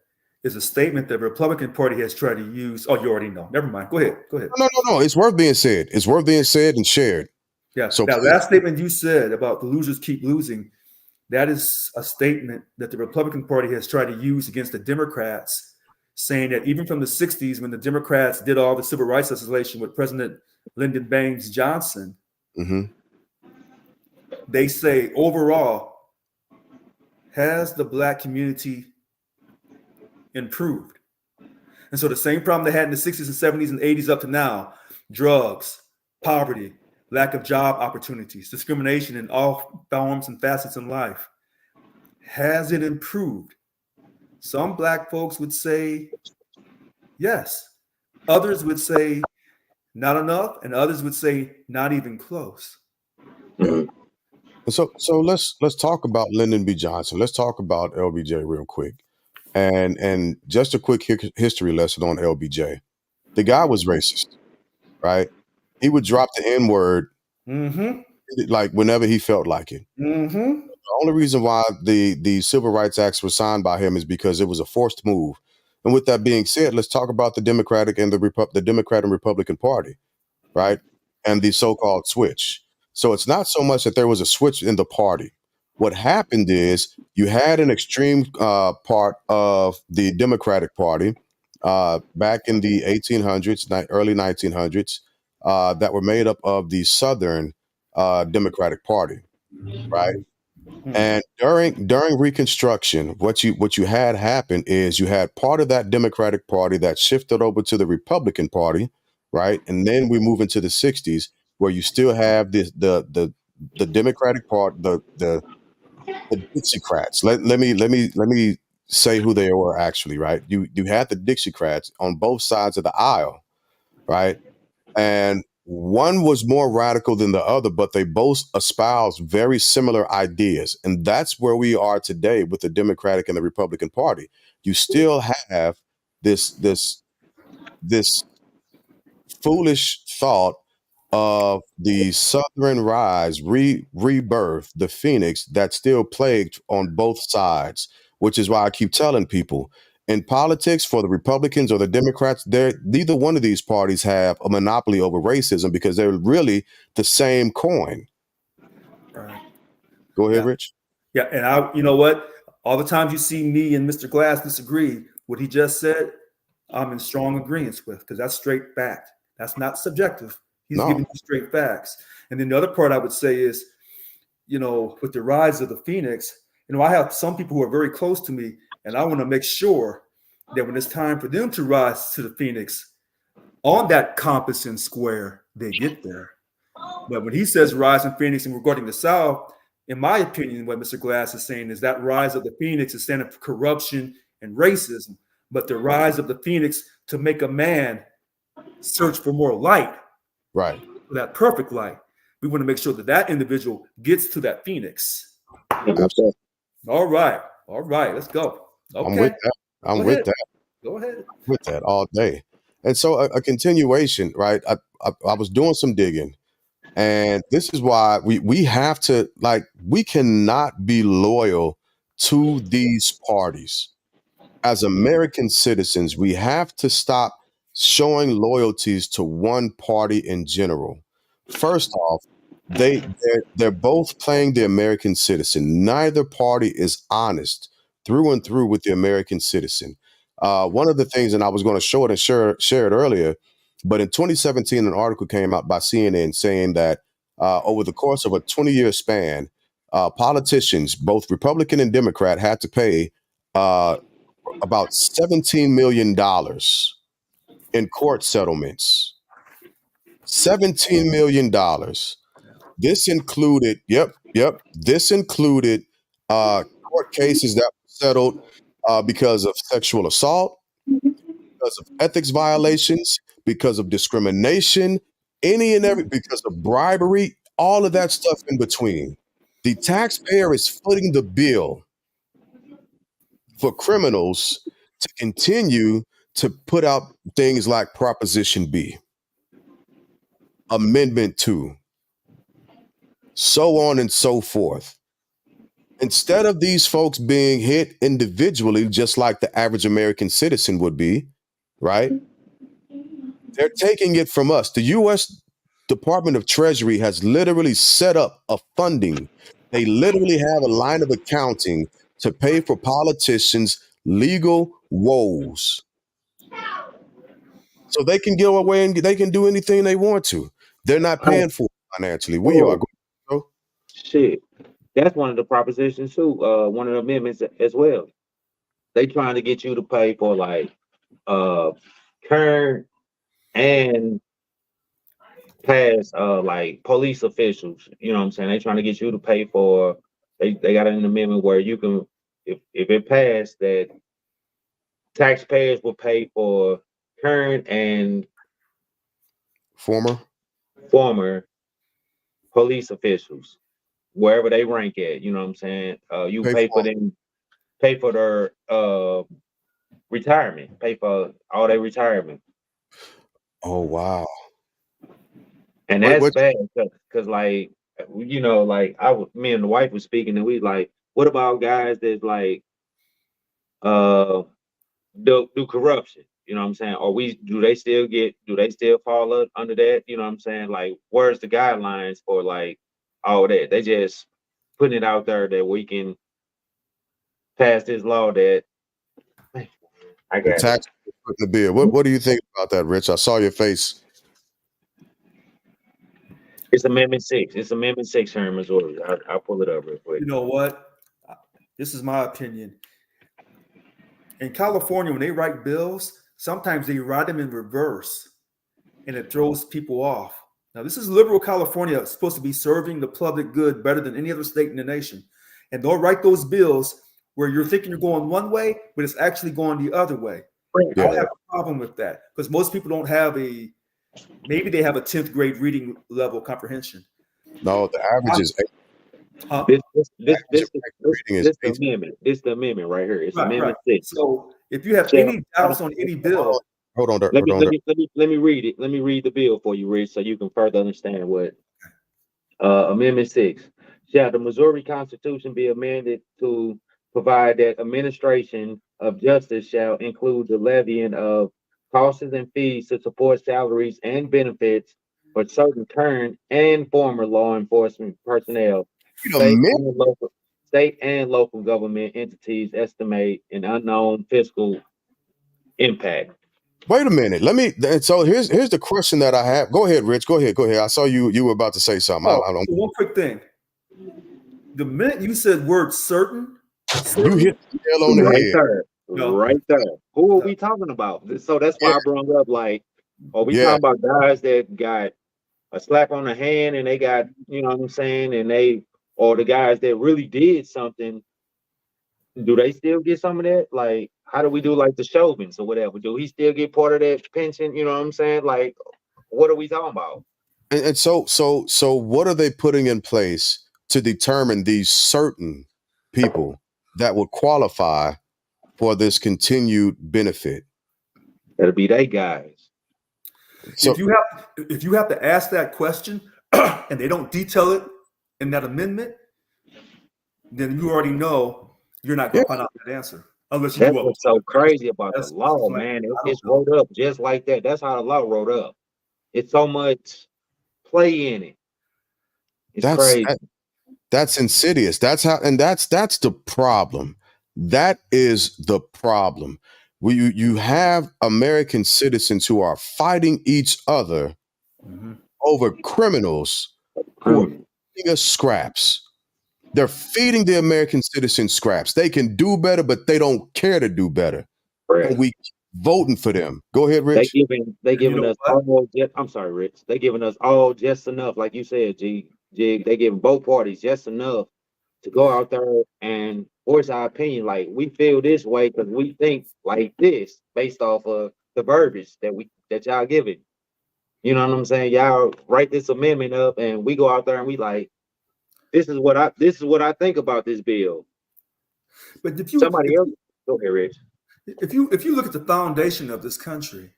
is a statement the Republican Party has tried to use. Oh, you already know. Never mind. Go ahead. No. It's worth being said. It's worth being said and shared. Yeah. So that last statement you said about the losers keep losing, that is a statement that the Republican Party has tried to use against the Democrats, saying that even from the 60s, when the Democrats did all the civil rights legislation with President Lyndon Baines Johnson, they say overall, has the Black community improved? And so the same problem they had in the 60s and 70s and 80s up to now, drugs, poverty, lack of job opportunities, discrimination in all forms and facets in life, has it improved? Some Black folks would say yes. Others would say not enough, and others would say not even close. Yeah. So let's talk about Lyndon B. Johnson. Let's talk about LBJ real quick. And just a quick history lesson on LBJ. The guy was racist, right? He would drop the N-word like whenever he felt like it. The only reason why the Civil Rights Acts were signed by him is because it was a forced move. And with that being said, let's talk about the Democratic and the Democrat and Republican Party, right? And the so-called switch. So it's not so much that there was a switch in the party. What happened is you had an extreme part of the Democratic Party back in the 1800s, early 1900s, that were made up of the Southern Democratic Party, right? And during Reconstruction, what you had happen is you had part of that Democratic Party that shifted over to the Republican Party, right? And then we move into the 60s where you still have the Democratic Party, the Dixiecrats. Let me say who they were actually, right? You had the Dixiecrats on both sides of the aisle, right? And one was more radical than the other, but they both espoused very similar ideas. And that's where we are today with the Democratic and the Republican Party. You still have this foolish thought of the Southern rise, rebirth, the phoenix that's still plagued on both sides, which is why I keep telling people in politics, for the Republicans or the Democrats, neither one of these parties have a monopoly over racism because they're really the same coin. Right. Go ahead, Rich. Yeah, and you know what? All the times you see me and Mr. Glass disagree, what he just said, I'm in strong agreement with, because that's straight fact. That's not subjective. He's giving you straight facts. And then the other part I would say is, with the rise of the Phoenix, I have some people who are very close to me, and I want to make sure that when it's time for them to rise to the Phoenix on that compass and square, they get there. But when he says rise in Phoenix and regarding the South, in my opinion, what Mr. Glass is saying is that rise of the Phoenix is standing for corruption and racism, but the rise of the Phoenix to make a man search for more light, Right. for that perfect light. We want to make sure that that individual gets to that Phoenix. Absolutely. All right, let's go. Okay. I'm with that. I'm with that. Go ahead. With that all day. And so a continuation, right? I was doing some digging, and this is why we have to, like, we cannot be loyal to these parties. As American citizens, we have to stop showing loyalties to one party in general. First off, they're both playing the American citizen. Neither party is honest through and through with the American citizen. One of the things, and I was going to show it and share it earlier, but in 2017, an article came out by CNN saying that over the course of a 20-year span, politicians, both Republican and Democrat, had to pay about $17 million in court settlements. $17 million. This included, this included court cases that were settled because of sexual assault, because of ethics violations, because of discrimination, because of bribery, all of that stuff in between. The taxpayer is footing the bill for criminals to continue to put out things like Proposition B, Amendment 2, so on and so forth. Instead of these folks being hit individually, just like the average American citizen would be, right? They're taking it from us. The U.S. Department of Treasury has literally set up a funding. They literally have a line of accounting to pay for politicians' legal woes. So they can go away and they can do anything they want to. They're not paying for it financially. We are. Shit. That's one of the propositions too. One of the amendments as well. They trying to get you to pay for like current and past like police officials. You know what I'm saying? They trying to get you to pay for. They got an amendment where you can, if it passed, that taxpayers will pay for current and former police officials, wherever they rank at. You know what I'm saying? You pay for them, pay for their retirement, pay for all their retirement. Oh wow! And that's bad because, like, you know, like me and the wife was speaking, and we like, what about guys that like do corruption? You know what I'm saying? Or do they still fall under that? You know what I'm saying? Like, where's the guidelines for like all that? They just putting it out there that we can pass this law that I got tax putting the bill. What do you think about that, Rich? I saw your face. It's Amendment 6. It's Amendment 6 here in Missouri. I'll pull it up real quick. You know what? This is my opinion. In California, when they write bills, sometimes they write them in reverse, and it throws people off. Now, this is liberal California. It's supposed to be serving the public good better than any other state in the nation. And they'll write those bills where you're thinking you're going one way, but it's actually going the other way. Yeah. I don't have a problem with that because most people don't have maybe they have a 10th grade reading level comprehension. No, the average is 8. This the amendment right here. It's Amendment 6. So if you have any doubts on any bill, hold on. Let me read it. Let me read the bill for you, Rich, so you can further understand what Amendment 6. Shall the Missouri Constitution be amended to provide that administration of justice shall include the levying of costs and fees to support salaries and benefits for certain current and former law enforcement personnel. State and local government entities estimate an unknown fiscal impact. Wait a minute. So here's the question that I have. Go ahead, Rich. Go ahead. I saw you were about to say something. So one quick thing. The minute you said word certain, you hit the nail on the head. There. No. Right there. Who are we talking about? So that's why I brought up, like, are we talking about guys that got a slap on the hand and they got, you know what I'm saying, and they or the guys that really did something, do they still get some of that? Like, how do we do like the Chauvins or whatever? Do he still get part of that pension? You know what I'm saying? Like, what are we talking about? And so what are they putting in place to determine these certain people that would qualify for this continued benefit? That'll be they guys. So If you have to ask that question and they don't detail it in that amendment, then you already know you're not going to find out that answer unless you That's do what's so crazy about the law, like, man. It's wrote up just like that. That's how the law wrote up. It's so much play in it. It's crazy. That's insidious. That's the problem. That is the problem. You have American citizens who are fighting each other over criminals who are feeding us scraps. They're feeding the American citizens scraps. They can do better, but they don't care to do better. Right. And we keep voting for them. Go ahead, Rich. They giving us all. I'm sorry, Rich. They giving us all just enough, like you said, Jig. They giving both parties just enough to go out there and voice our opinion. Like, we feel this way because we think like this based off of the verbiage that y'all giving. You know what I'm saying? Y'all write this amendment up, and we go out there and we like, this is what I think about this bill. But if somebody else, go ahead, Rich. If you look at the foundation of this country,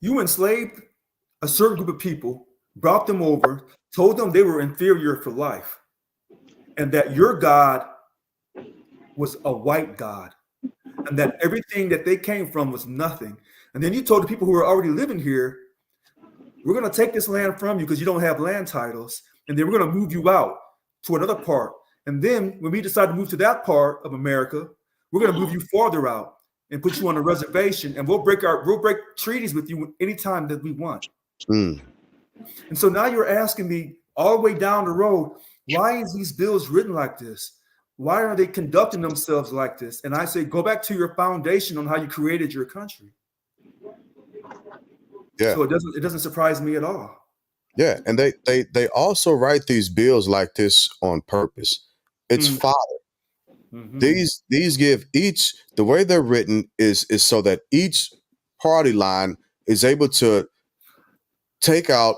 you enslaved a certain group of people, brought them over, told them they were inferior for life, and that your God was a white God, and that everything that they came from was nothing. And then you told the people who are already living here, we're going to take this land from you because you don't have land titles, and then we're going to move you out to another part. And then when we decide to move to that part of America, we're going to move you farther out and put you on a reservation, and we'll break treaties with you anytime that we want. And so now you're asking me all the way down the road, why is these bills written like this? Why are they conducting themselves like this? And I say, go back to your foundation on how you created your country. Yeah. So it doesn't surprise me at all. Yeah, and they also write these bills like this on purpose. It's fodder. These give each, the way they're written is so that each party line is able to take out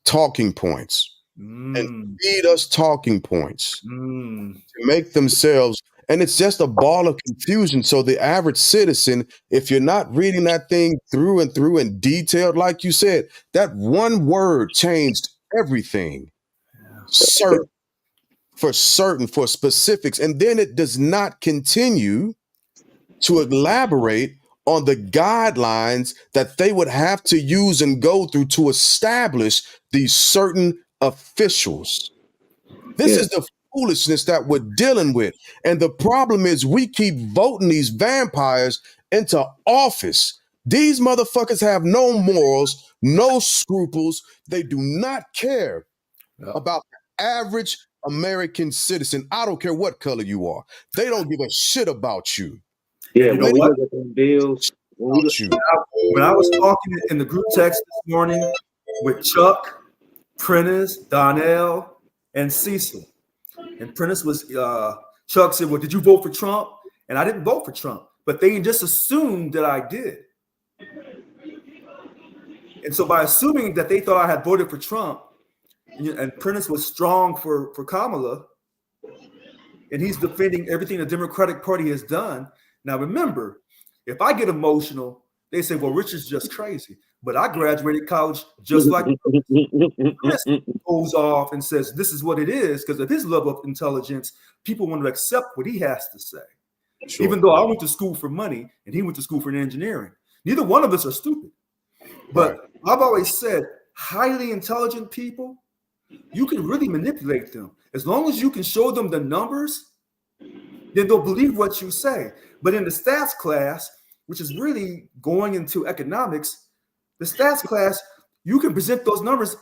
talking points and feed us talking points to make themselves, and it's just a ball of confusion. So the average citizen, if you're not reading that thing through and detailed, like you said, that one word changed everything. Certain, for specifics, and then it does not continue to elaborate on the guidelines that they would have to use and go through to establish these certain officials. This is the foolishness that we're dealing with. And the problem is we keep voting these vampires into office. These motherfuckers have no morals, no scruples. They do not care about the average American citizen. I don't care what color you are. They don't give a shit about you. Yeah, when we look at them bills, when I was talking in the group text this morning with Chuck, Prentice, Donnell, and Cecil, and Prentice was Chuck said, "Well, did you vote for Trump?" And I didn't vote for Trump, but they just assumed that I did. And so by assuming that they thought I had voted for Trump, and Prentice was strong for Kamala, and he's defending everything the Democratic Party has done. Now, remember, if I get emotional, they say, well, Richard's just crazy. But I graduated college just like Chris goes off and says, this is what it is, because of his level of intelligence, people want to accept what he has to say. Sure. Even though I went to school for money and he went to school for engineering. Neither one of us are stupid. But I've always said, highly intelligent people, you can really manipulate them. As long as you can show them the numbers, then they'll believe what you say. But in the stats class, which is really going into economics, the stats class, you can present those numbers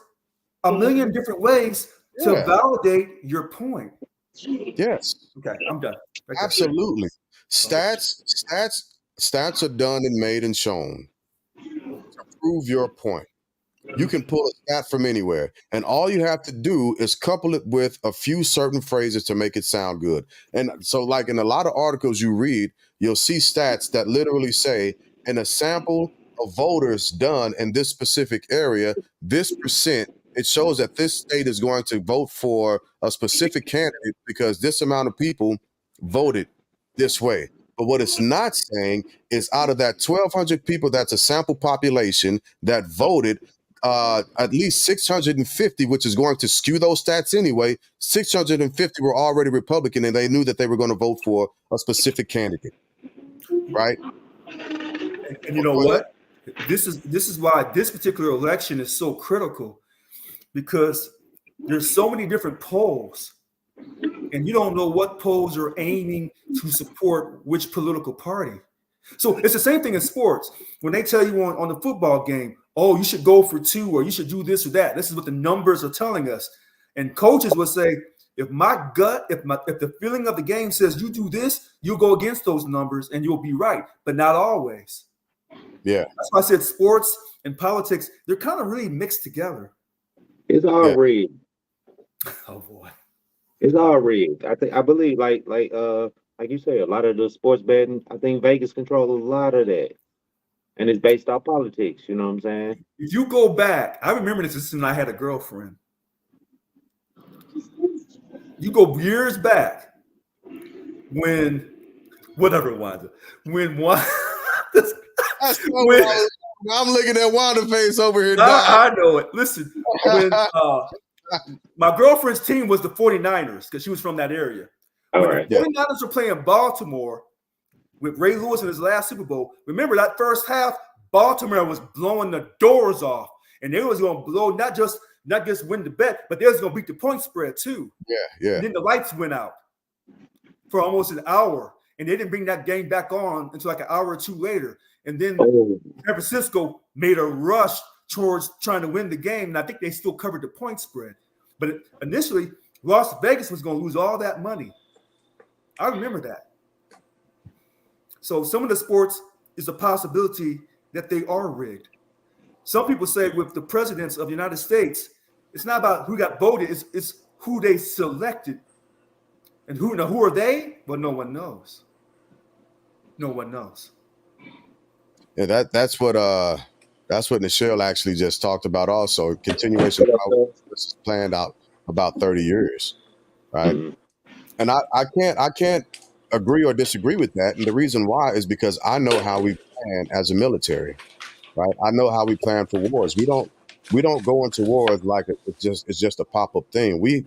a million different ways to validate your point. Yes. Okay, I'm done. Absolutely. Stats are done and made and shown to prove your point. You can pull a stat from anywhere, and all you have to do is couple it with a few certain phrases to make it sound good. And so, like in a lot of articles you read, you'll see stats that literally say, in a sample of voters done in this specific area, this percent, it shows that this state is going to vote for a specific candidate because this amount of people voted this way. But what it's not saying is out of that 1,200 people, that's a sample population that voted, at least 650, which is going to skew those stats anyway. 650 were already Republican, and they knew that they were going to vote for a specific candidate, right? And you know Go ahead. what? This is why this particular election is so critical, because there's so many different polls, and you don't know what polls are aiming to support which political party. So it's the same thing in sports. When they tell you on the football game, oh, you should go for 2 or you should do this or that. This is what the numbers are telling us. And coaches will say, if my gut, if the feeling of the game says you do this, you'll go against those numbers and you'll be right, but not always. Yeah. That's why I said sports and politics, they're kind of really mixed together. It's all rigged. Oh boy. It's all rigged. I believe like you say, a lot of the sports betting, I think Vegas control a lot of that. And it's based off politics, you know what I'm saying? If you go back, I remember this when I had a girlfriend. You go years back when whatever it was, when one I'm looking at Wanda face over here. I know it. Listen, when my girlfriend's team was the 49ers, because she was from that area. When the 49ers were playing Baltimore with Ray Lewis in his last Super Bowl, remember that first half, Baltimore was blowing the doors off, and they was going to blow not just win the bet, but they was going to beat the point spread too. Yeah. And then the lights went out for almost an hour, and they didn't bring that game back on until like an hour or two later. And then San Francisco made a rush towards trying to win the game, and I think they still covered the point spread. But initially, Las Vegas was going to lose all that money. I remember that. So some of the sports is a possibility that they are rigged. Some people say with the presidents of the United States, it's not about who got voted, it's who they selected. And who are they? Well, no one knows. No one knows. Yeah, that's what Nichelle actually just talked about. Also, continuation of how this is planned out about 30 years, right? And I can't agree or disagree with that. And the reason why is because I know how we plan as a military, right? I know how we plan for wars. We don't go into wars like it's just a pop-up thing. We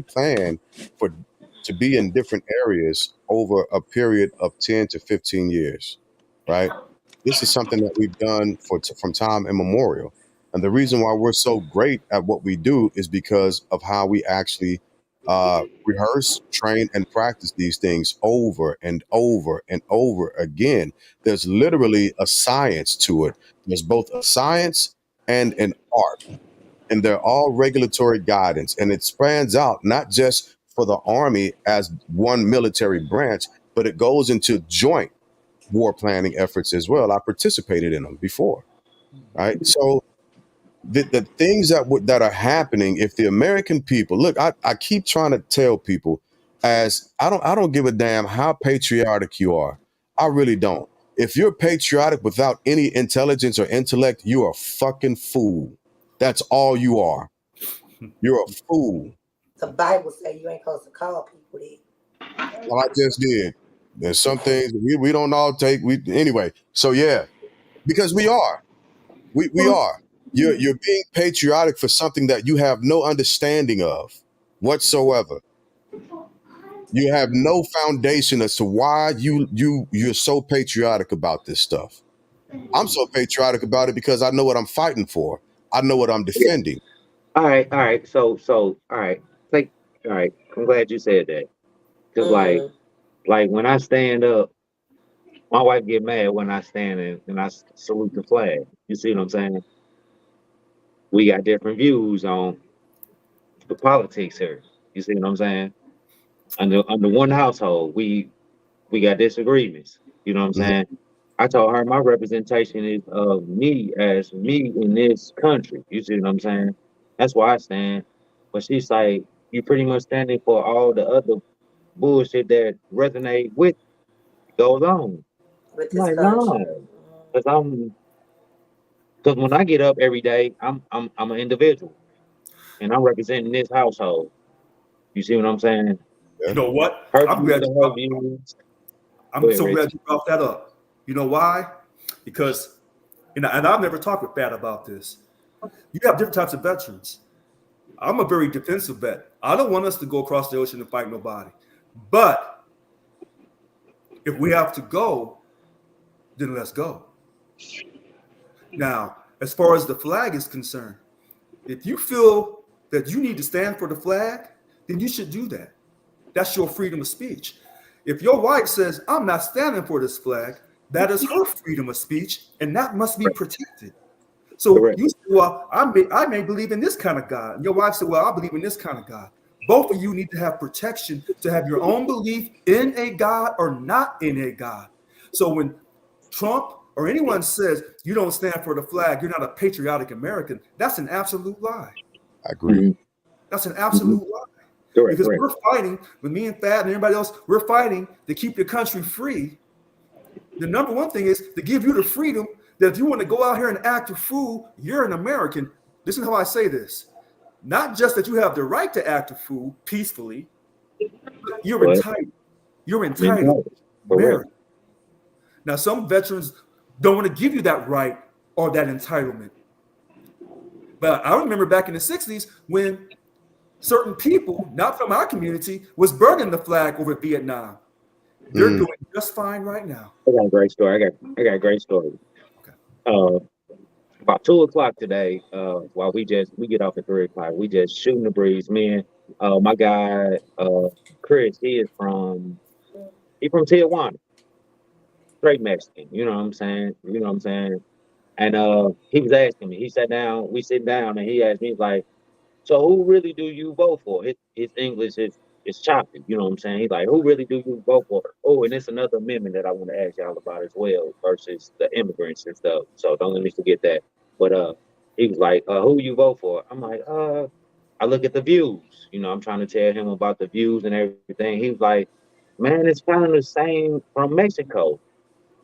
plan to be in different areas over a period of 10 to 15 years, right? This is something that we've done from time immemorial. And the reason why we're so great at what we do is because of how we actually rehearse, train, and practice these things over and over and over again. There's literally a science to it. There's both a science and an art, and they're all regulatory guidance. And it spans out not just for the Army as one military branch, but it goes into joint war planning efforts as well. I participated in them before, right? So the things that are happening, if the American people look, I keep trying to tell people, as I don't give a damn how patriotic you are. I really don't. If you're patriotic without any intelligence or intellect, you're a fucking fool. That's all you are. You're a fool. The Bible say you ain't supposed to call people that. Well, I just did. There's some things we don't all take. Anyway. So yeah, because we are. We are. You're being patriotic for something that you have no understanding of whatsoever. You have no foundation as to why you're so patriotic about this stuff. I'm so patriotic about it because I know what I'm fighting for. I know what I'm defending. All right. So all right. All right. I'm glad you said that. Because like when I stand up, my wife get mad when I stand and I salute the flag. You see what I'm saying? We got different views on the politics here. You see what I'm saying? Under one household, we got disagreements. You know what I'm saying? I told her my representation is of me as me in this country. You see what I'm saying? That's why I stand. But she's like, you pretty much standing for all the other bullshit that resonate with goes on. with I'm this like, country. no, because when I get up every day, I'm an individual and I'm representing this household. You see what I'm saying? You Yeah, know what? Her I'm views glad you and her brought, views. Go I'm ahead, so Rich. glad you brought that up. You know why? Because and I've never talked with Pat about this. You have different types of veterans. I'm a very defensive vet. I don't want us to go across the ocean and fight nobody. But if we have to go, then let's go. Now, as far as the flag is concerned, if you feel that you need to stand for the flag, then you should do that. That's your freedom of speech. If your wife says, I'm not standing for this flag, that is her freedom of speech, and that must be Correct. protected. So Correct. you say, well, I may believe in this kind of God. And your wife said, well, I believe in this kind of God. Both of you need to have protection to have your own belief in a God or not in a God. So when Trump or anyone says you don't stand for the flag, you're not a patriotic American, that's an absolute lie. I agree. Hmm. That's an Hmm. absolute lie. Correct. Because Correct. we're fighting with me and Thad and everybody else, we're fighting to keep the country free. The number one thing is to give you the freedom that if you want to go out here and act a fool, you're an American. Listen to how I say this. Not just that you have the right to act a fool peacefully, but you're But entitled. You're entitled mentality. to Correct. America. Now, some veterans don't want to give you that right or that entitlement. But I remember back in the 60s when certain people, not from our community, was burning the flag over Vietnam. They're Mm, doing just fine right now. I got a great story. I got a great story. Okay. Uh, about 2 o'clock today, while we get off at 3 o'clock, we just shooting the breeze. Man, my guy, Chris, he from Tijuana, straight Mexican. You know what I'm saying? You know what I'm saying? And he was asking me. He sat down. We sit down, and he asked me like, "So who really do you vote for?" His English is choppy. You know what I'm saying? He's like, "Who really do you vote for?" Oh, and it's another amendment that I want to ask y'all about as well versus the immigrants and stuff. So don't let me forget that. But he was like, "Who you vote for?" I'm like, I look at the views. You know, I'm trying to tell him about the views and everything. He was like, "Man, it's kind of the same from Mexico."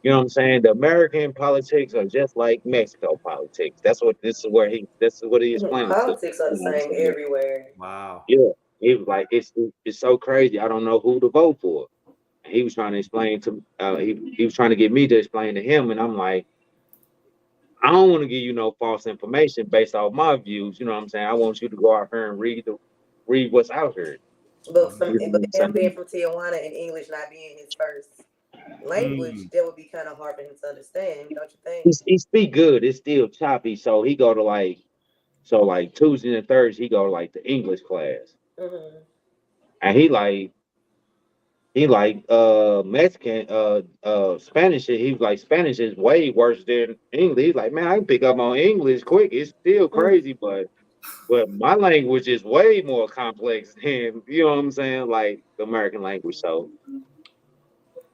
You know what I'm saying? The American politics are just like Mexico politics. This is what he explained to me. Politics are the You know what I'm same saying? everywhere. Wow. Yeah. He was like, it's so crazy. I don't know who to vote for. And he was trying to explain to he was trying to get me to explain to him, and I'm like, I don't want to give you no false information based off my views. You know what I'm saying? I want you to go out here and read what's out here. But You know what I'm him being saying? from Tijuana and English not being his first language, Mm. that would be kind of hard for him to understand, don't you think? He speak good. It's still choppy, so he go to like Tuesday and Thursday he go to like the English class, Hmm. and he like Mexican Spanish. He was like Spanish is way worse than English. He's like, man, I can pick up on English quick. It's still crazy, but my language is way more complex than you know what I'm saying, like the American language. So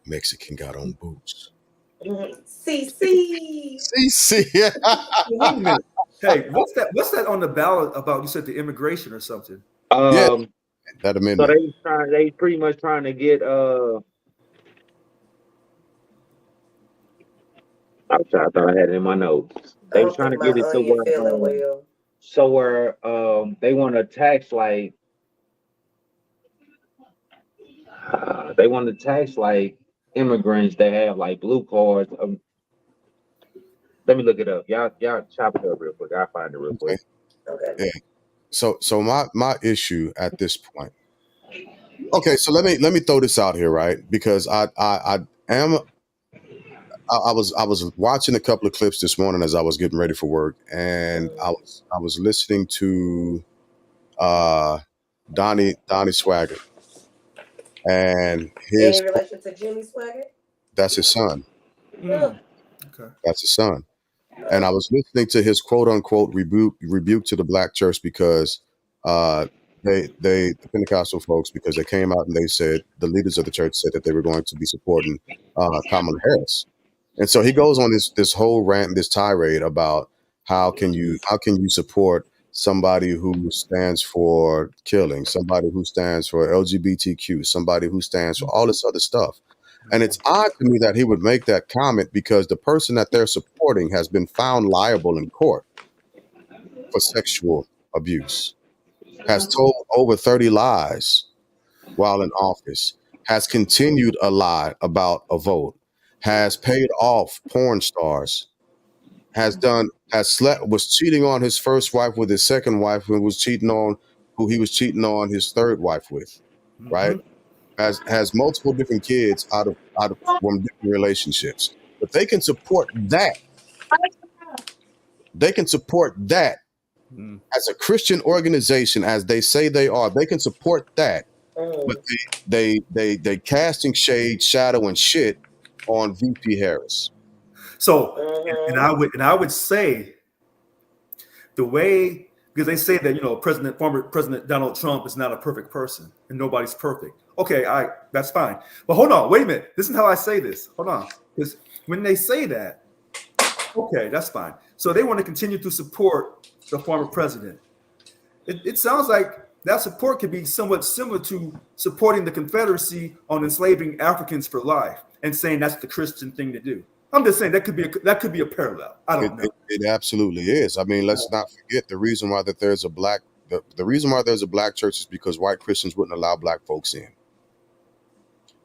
Mexican got on boots. See, see. See, see. Well, wait a minute. Hey, what's that on the ballot about? You said the immigration or something. Yeah, um that so amendment. they pretty much trying to get I thought I had it in my notes. I They was don't trying think to my get it to onion where feeling well. they want to tax they want to tax like immigrants that have like blue cards. Let me look it up. Y'all chop it up real quick. I'll find it real Okay. quick. Okay. Yeah. So my issue at this point. Okay, so let me throw this out here, right? Because I am I was watching a couple of clips this morning as I was getting ready for work, and I was listening to uh Donnie Swagger, and Any his relation to Jimmy Swaggart? that's his son. Oh, Mm. Okay. That's his son. And I oh. was listening to his quote unquote rebuke to the black church because uh, the Pentecostal folks, because they came out and they said the leaders of the church said that they were going to be supporting Kamala Harris. And so he goes on this whole rant, this tirade about how can you support somebody who stands for killing, somebody who stands for LGBTQ, somebody who stands for all this other stuff. And it's odd to me that he would make that comment because the person that they're supporting has been found liable in court for sexual abuse, has told over 30 lies while in office, has continued a lie about a vote, has paid off porn stars, has slept, was cheating on his first wife with his second wife, who he was cheating on his third wife with, right? Mhm. Has multiple different kids out of from different relationships. But they can support that. They can support that Mm. as a Christian organization, as they say they are. They can support that, but they casting shade, shadow, and shit on VP Harris. So, and I would say the way, because they say that former President Donald Trump is not a perfect person and nobody's perfect. Okay, that's fine. But hold on, wait a minute. This is how I say this. Hold on, because when they say that, okay, that's fine. So they want to continue to support the former president. It sounds like that support could be somewhat similar to supporting the Confederacy on enslaving Africans for life and saying that's the Christian thing to do. I'm just saying that could be a parallel. I It, don't know. it, it absolutely is. I mean, let's not forget the reason why that there's a black the reason why there's a black church is because white Christians wouldn't allow black folks in.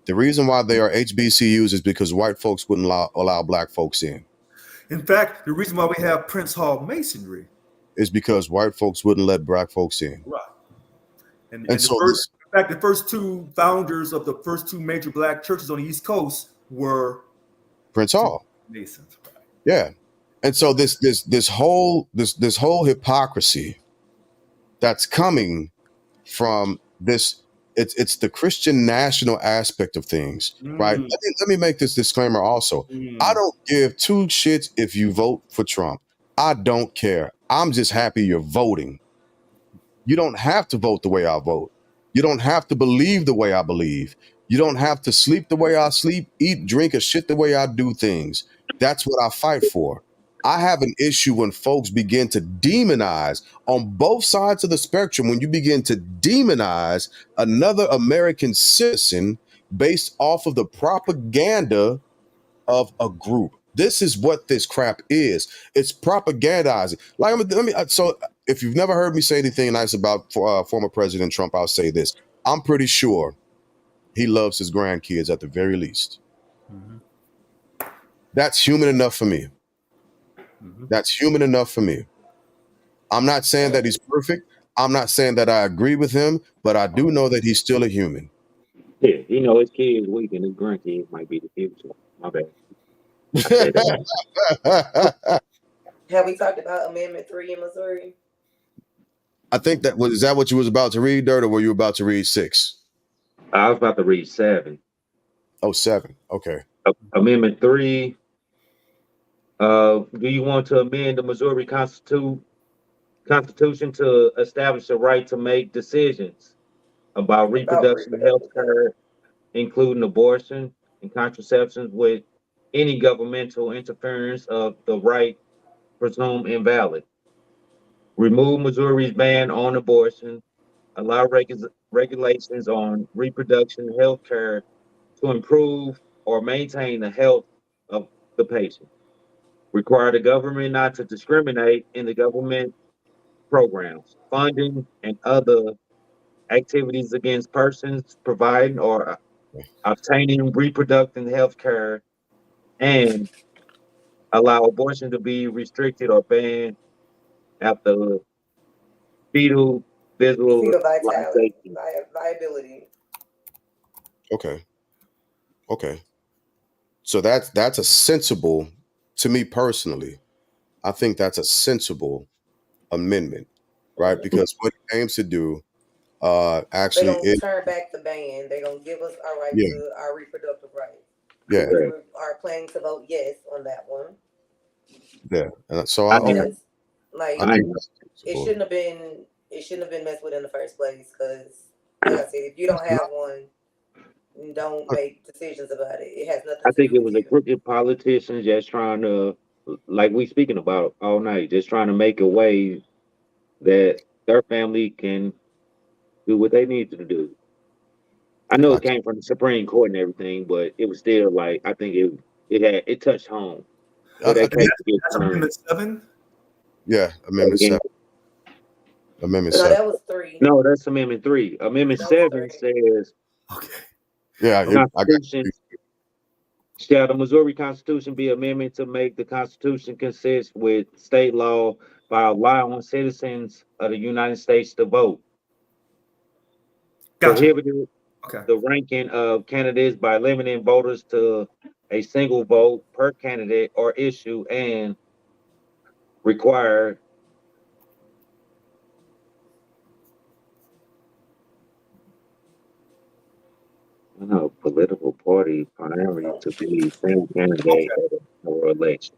The reason why they are HBCUs is because white folks wouldn't allow black folks in. In fact, the reason why we have Prince Hall Masonry, Is because white folks wouldn't let black folks in. right? And And so this in fact, the first two founders of the first two major black churches on the East Coast were Prince Hall. Masons. Right? Yeah. And so this whole hypocrisy that's coming from this, it's the Christian national aspect of things, right? Let me make this disclaimer also. I don't give two shits if you vote for Trump. I don't care. I'm just happy you're voting. You don't have to vote the way I vote. You don't have to believe the way I believe. You don't have to sleep the way I sleep, eat, drink, or shit the way I do things. That's what I fight for. I have an issue when folks begin to demonize on both sides of the spectrum, when you begin to demonize another American citizen based off of the propaganda of a group. This is what this crap is. It's propagandizing. Like, so if you've never heard me say anything nice about former President Trump, I'll say this. I'm pretty sure he loves his grandkids at the very least. Mm-hmm. That's human enough for me. Mm-hmm. That's human enough for me. I'm not saying that he's perfect. I'm not saying that I agree with him, but I do know that he's still a human. Yeah, his kids weak and his grandkids might be the future. My bad. I said that. Have we talked about Amendment 3 in Missouri? I think is that what you was about to read, Dirt, or were you about to read 6? I was about to read 7. Oh, 7. Okay. Amendment 3. Do you want to amend the Missouri Constitution to establish a right to make decisions about reproduction health care, including abortion and contraception, with any governmental interference of the right presumed invalid? Remove Missouri's ban on abortion, allow regulations on reproduction health care to improve or maintain the health of the patient. Require the government not to discriminate in the government programs, funding, and other activities against persons providing or obtaining reproductive health care, and allow abortion to be restricted or banned after fetal Fetal visualization. viability. Okay. So that's a sensible, to me personally, I think that's a sensible amendment, right? Because what it aims to do, actually, They're gonna turn back the ban. They're gonna give us our right to our reproductive rights. Yeah. We are planning to vote yes on that one. Yeah. And so because, like, I think it shouldn't have been messed with in the first place. Because, like I said, if you don't have one, and don't Uh, make decisions about it. It has nothing I to think do it with was a you. crooked politician just trying to, like we speaking about all night, just trying to make a way that their family can do what they need to do. I know it gotcha. came from the Supreme Court and everything, but it was still like I think it touched home for I that And think, case to get that's turned. Amendment 7. yeah, But Amendment again, 7. Amendment No, 7. that was 3. no, that's Amendment 3. Amendment That was 7 3. says Okay. Yeah, I got Constitution shall the Missouri Constitution be amendment to make the Constitution consist with state law by allowing citizens of the United States to vote, Gotcha. prohibited Okay. the ranking of candidates by limiting voters to a single vote per candidate or issue, and require political party primary to be same candidate Okay. or election.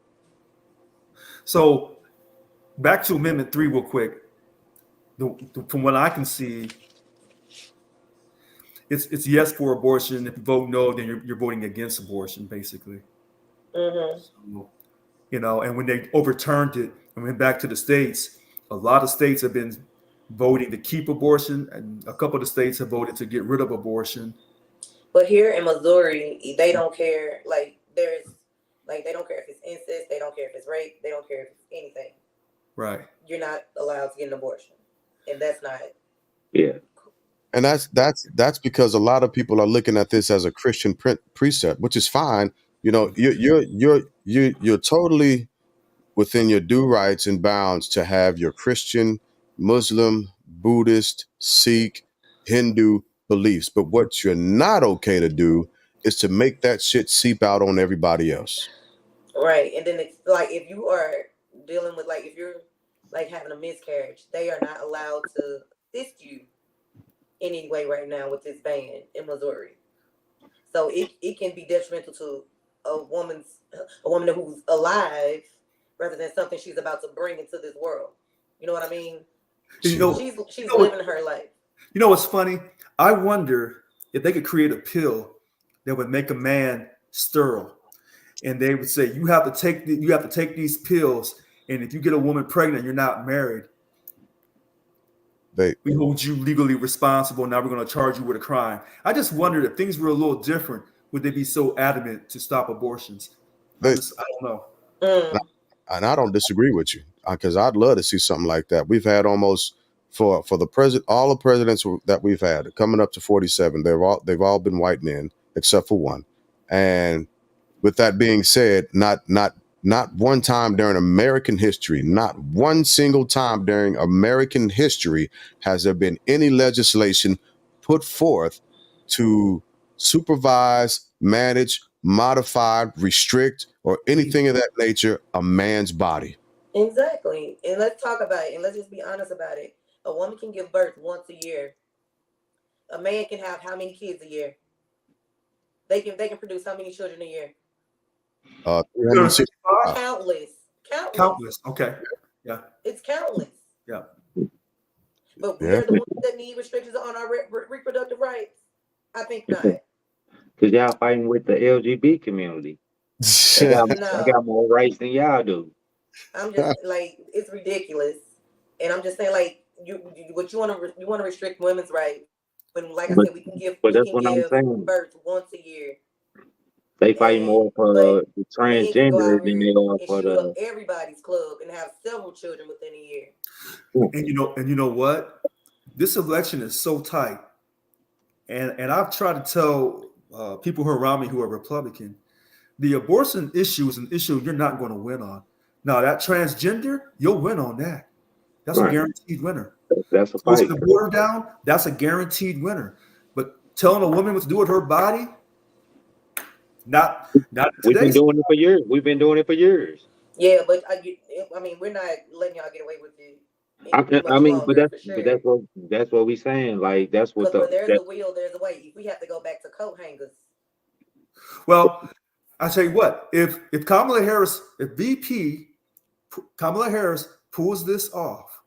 So back to Amendment 3 real quick. From what I can see, it's yes for abortion. If you vote no, then you're voting against abortion, basically. Mm-hmm. So, and when they overturned it and went back to the states, a lot of states have been voting to keep abortion, and a couple of the states have voted to get rid of abortion. But here in Missouri, they don't care. Like, they don't care if it's incest. They don't care if it's rape. They don't care if it's anything. Right. You're not allowed to get an abortion, and that's not. Yeah. and that's because a lot of people are looking at this as a Christian precept, which is fine. You know, you're totally within your due rights and bounds to have your Christian, Muslim, Buddhist, Sikh, Hindu beliefs. But what you're not okay to do is to make that shit seep out on everybody else. Right. And then it's like if you are dealing with, like, if you're like having a miscarriage, they are not allowed to assist you anyway right now with this ban in Missouri. So it can be detrimental to a woman who's alive rather than something she's about to bring into this world. You know what I mean? You So, know, She's you know, living her life. what's funny? I wonder if they could create a pill that would make a man sterile, and they would say you have to take these pills, and if you get a woman pregnant, you're not married. they We hold you legally responsible. Now we're going to charge you with a crime. I just wondered if things were a little different, would they be so adamant to stop abortions? they I don't know. Mm. and I don't disagree with you because I'd love to see something like that. We've had almost for the president, all the presidents that we've had coming up to 47. They've all been white men except for one. And with that being said, not one time during American history, not one single time during American history has there been any legislation put forth to supervise, manage, modify, restrict, or anything of that nature a man's body. Exactly. And let's talk about it, and let's just be honest about it. A woman can give birth once a year. A man can have how many kids a year? They can produce how many children a year? 365. 365? Countless. Countless. Countless. Okay. Yeah. It's countless. Yeah. But we Yeah. are the ones that need restrictions on our reproductive rights. I think not. Because y'all fighting with the LGBT community. They No. got more rights than y'all do. I'm just like, it's ridiculous. And I'm just saying, like, what you want to restrict women's rights when, like I But said, we but that's can what I'm give saying. birth once a year. They fight more for But the men can go transgender out than here they are and for shoot up the. everybody's club and have several children within a year. And you know what? This election is so tight. And I've tried to tell people who are around me who are Republican, the abortion issue is an issue you're not going to win on. Now, that transgender, you'll win on that. That's a Right. guaranteed winner. That's a Closing fight. the border down, that's a guaranteed winner. But telling a woman what to do with her body, not We've been today's. doing it for years. We've been doing it for years. Yeah, but I mean, we're not letting y'all get away with it I much mean, longer for sure. that's what we saying. Like that's what Because where the there's that, a will, there's a way. If we have to go back to coat hangers. Well, I tell you what, if VP Kamala Harris pulls this off,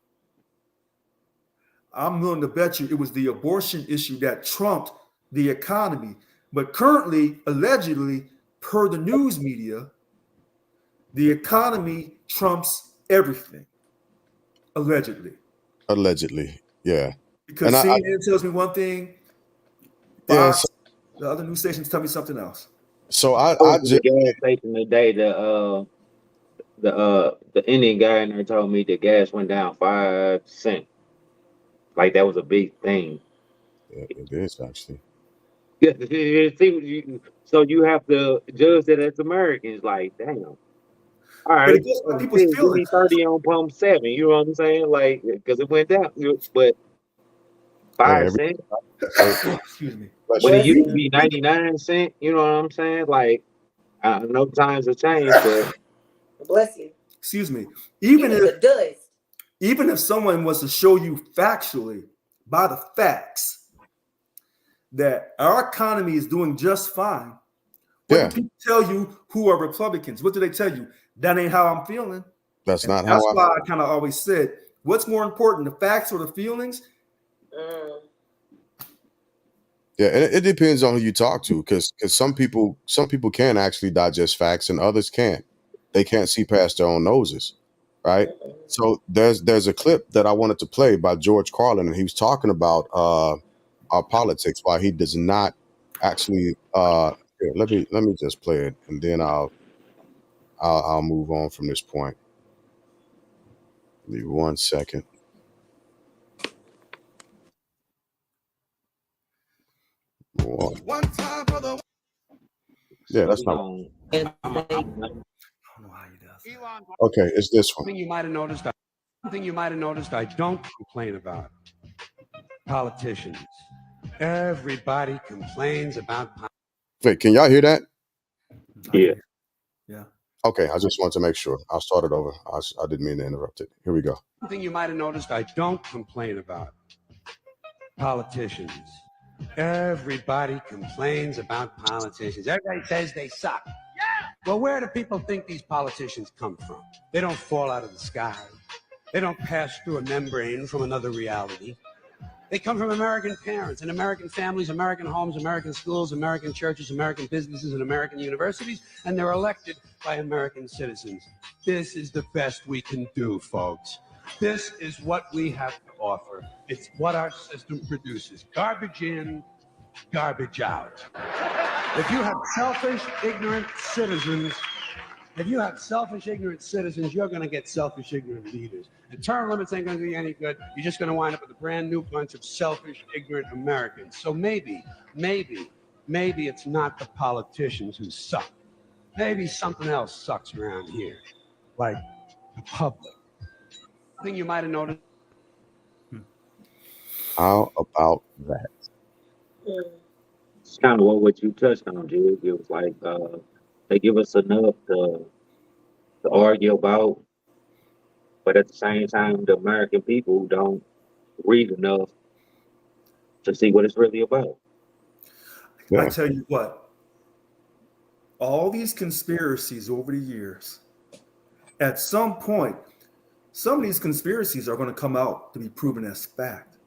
I'm willing to bet you it was the abortion issue that trumped the economy. But currently, allegedly, per the news media, the economy trumps everything. Allegedly. Allegedly, yeah. Because And CNN tells me one thing, yeah, Fox, the other news stations tell me something else. so I I was at the just gas station today. The Indian guy in there told me the gas went down 5 cents. Like that was a big thing. it is actually. So you have to judge that as Americans. Like, damn. All But right, it goes by people's shit, give me feelings. 30 on pump 7. You know what I'm saying? Like, because it went down. But Hey, 5 cents Excuse me. bless when you. it Bless used to you. be 99 cents. You know what I'm saying? Like, I know times have changed, but Bless you. Excuse me. Give me the dust. Even if someone was to show you factually by the facts that our economy is doing just fine, what do Yeah, people tell you who are Republicans? What do they tell you? That ain't how I'm feeling. that's And not how that's I. why I kind of always said, what's more important, the facts or the feelings? Mm. Yeah, and it depends on who you talk to, because some people can actually digest facts and others can't. They can't see past their own noses, right? So there's a clip that I wanted to play by George Carlin, and he was talking about our politics, why he does not actually. Here, let me just play it, and then I'll move on from this point. Give me 1 second. One time for the. Yeah, so that's we not. don't. And I don't know how he does that. Okay, it's this one. One thing you might have noticed I don't complain about. Politicians. Everybody complains about politics. Wait, can y'all hear that? Yeah. Yeah. Okay, I just wanted to make sure. I'll start it over. I didn't mean to interrupt it. Here we go. One thing you might have noticed I don't complain about. Politicians. Everybody complains about politicians. Everybody says they suck. Well, where do people think these politicians come from? They don't fall out of the sky. They don't pass through a membrane from another reality. They come from American parents and American families, American homes, American schools, American churches, American businesses, and American universities, and they're elected by American citizens. This is the best we can do, folks. This is what we have to offer. It's what our system produces. Garbage in, garbage out. If you have selfish, ignorant citizens, you're going to get selfish, ignorant leaders. And term limits ain't going to do you any good. You're just going to wind up with a brand new bunch of selfish, ignorant Americans. So maybe it's not the politicians who suck. Maybe something else sucks around here, like the public. I think you might have noticed. How about that? It's kind of what you touched on, Jig. It was like they give us enough to argue about, but at the same time, the American people don't read enough to see what it's really about. I Yeah, tell you what, all these conspiracies over the years, at some point, some of these conspiracies are going to come out to be proven as fact.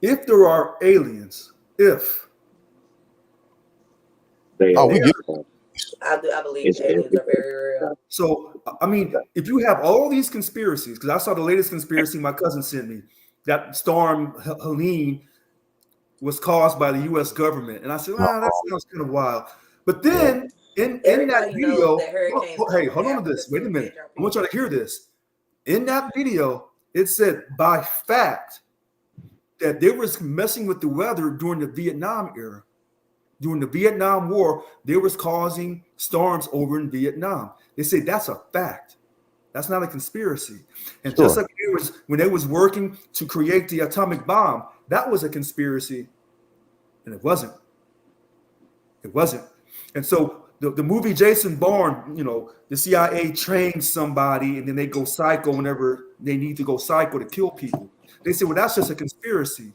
If there are aliens, if They Oh, we are. get I believe It's aliens are very real. so, I mean, if you have all these conspiracies, because I saw the latest conspiracy my cousin sent me, that storm Helene was caused by the U.S. government, and I said, "Wow, that sounds kind of wild." But then in that Everybody knows video, that hurricanes hey, come hold on to after this. the Wait a minute. supermajor I want y'all to hear this. In that video, it said by fact that they was messing with the weather during the Vietnam era. During the Vietnam War, they was causing storms over in Vietnam. They say that's a fact. That's not a conspiracy. And just sure. like when they was working to create the atomic bomb, that was a conspiracy, and it wasn't. It wasn't. And so the movie Jason Bourne, the CIA trains somebody and then they go psycho whenever they need to go psycho to kill people. They say, well, that's just a conspiracy.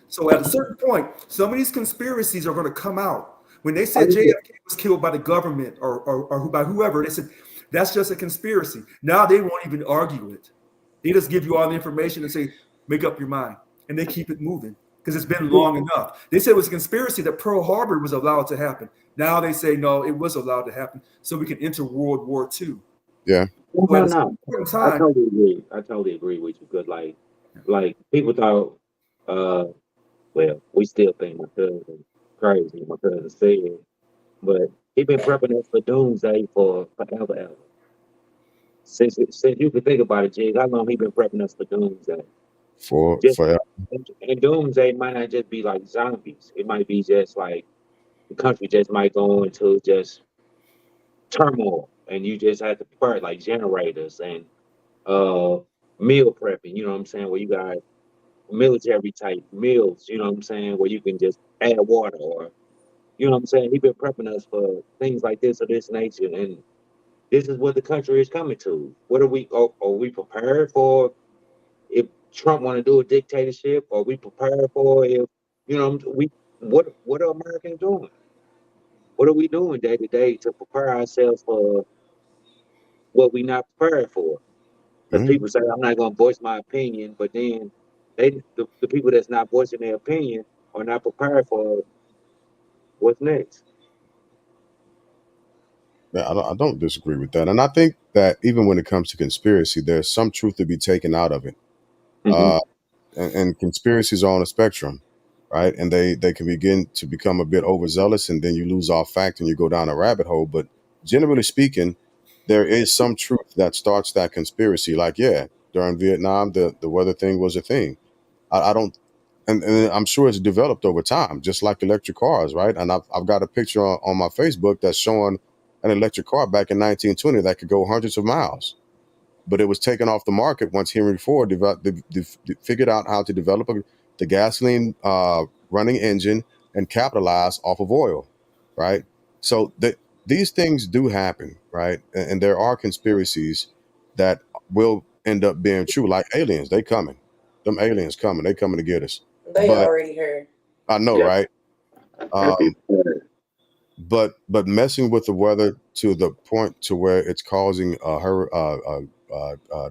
So at a certain point, some of these conspiracies are going to come out. When they said JFK was killed by the government or by whoever, they said that's just a conspiracy. Now they won't even argue it. They just give you all the information and say, make up your mind. And they keep it moving. because it's been long enough. They said it was a conspiracy that Pearl Harbor was allowed to happen. Now they say no, it was allowed to happen so we can enter World War II. Yeah. No, At a no, certain I time, totally agree. I totally agree with you. Because like people thought, well, we still think my cousin crazy. My cousin said, but he been prepping us for doomsday for forever, ever. Since you can think about it, Jig, how long he been prepping us for doomsday? Just For and doomsday might not just be like zombies. It might be just like the country just might go into just turmoil, and you just have to prepare like generators and uh meal prepping. You know what I'm saying? Where you got military type meals. You know what I'm saying? Where you can just add water, or you know what I'm saying? He been prepping us for things like this of this nature, and this is what the country is coming to. What are we prepared for if Trump want to do a dictatorship? Are we prepared for if we what are Americans doing? What are we doing day to day to prepare ourselves for what we not prepared for? Because Mhm. people say I'm not going to voice my opinion, but then the people that's not voicing their opinion are not prepared for what's next. Yeah, I don't disagree with that, and I think that even when it comes to conspiracy, there's some truth to be taken out of it. Hmm. Uh, and conspiracies are on a spectrum, right? And they can begin to become a bit overzealous, and then you lose all fact and you go down a rabbit hole. But generally speaking, there is some truth that starts that conspiracy. Like, yeah, during Vietnam, the weather thing was a thing. I don't, and I'm sure it's developed over time, just like electric cars, right? And I've got a picture on my Facebook that's showing an electric car back in 1920 that could go hundreds of miles, but it was taken off the market once Henry Ford figured out how to develop the gasoline running engine and capitalize off of oil, right? So these things do happen, right? And there are conspiracies that will end up being true, like aliens. They coming, them aliens coming, they coming to get us. They But already here. I know, Yeah, right? that Um, people. but messing with the weather to the point to where it's causing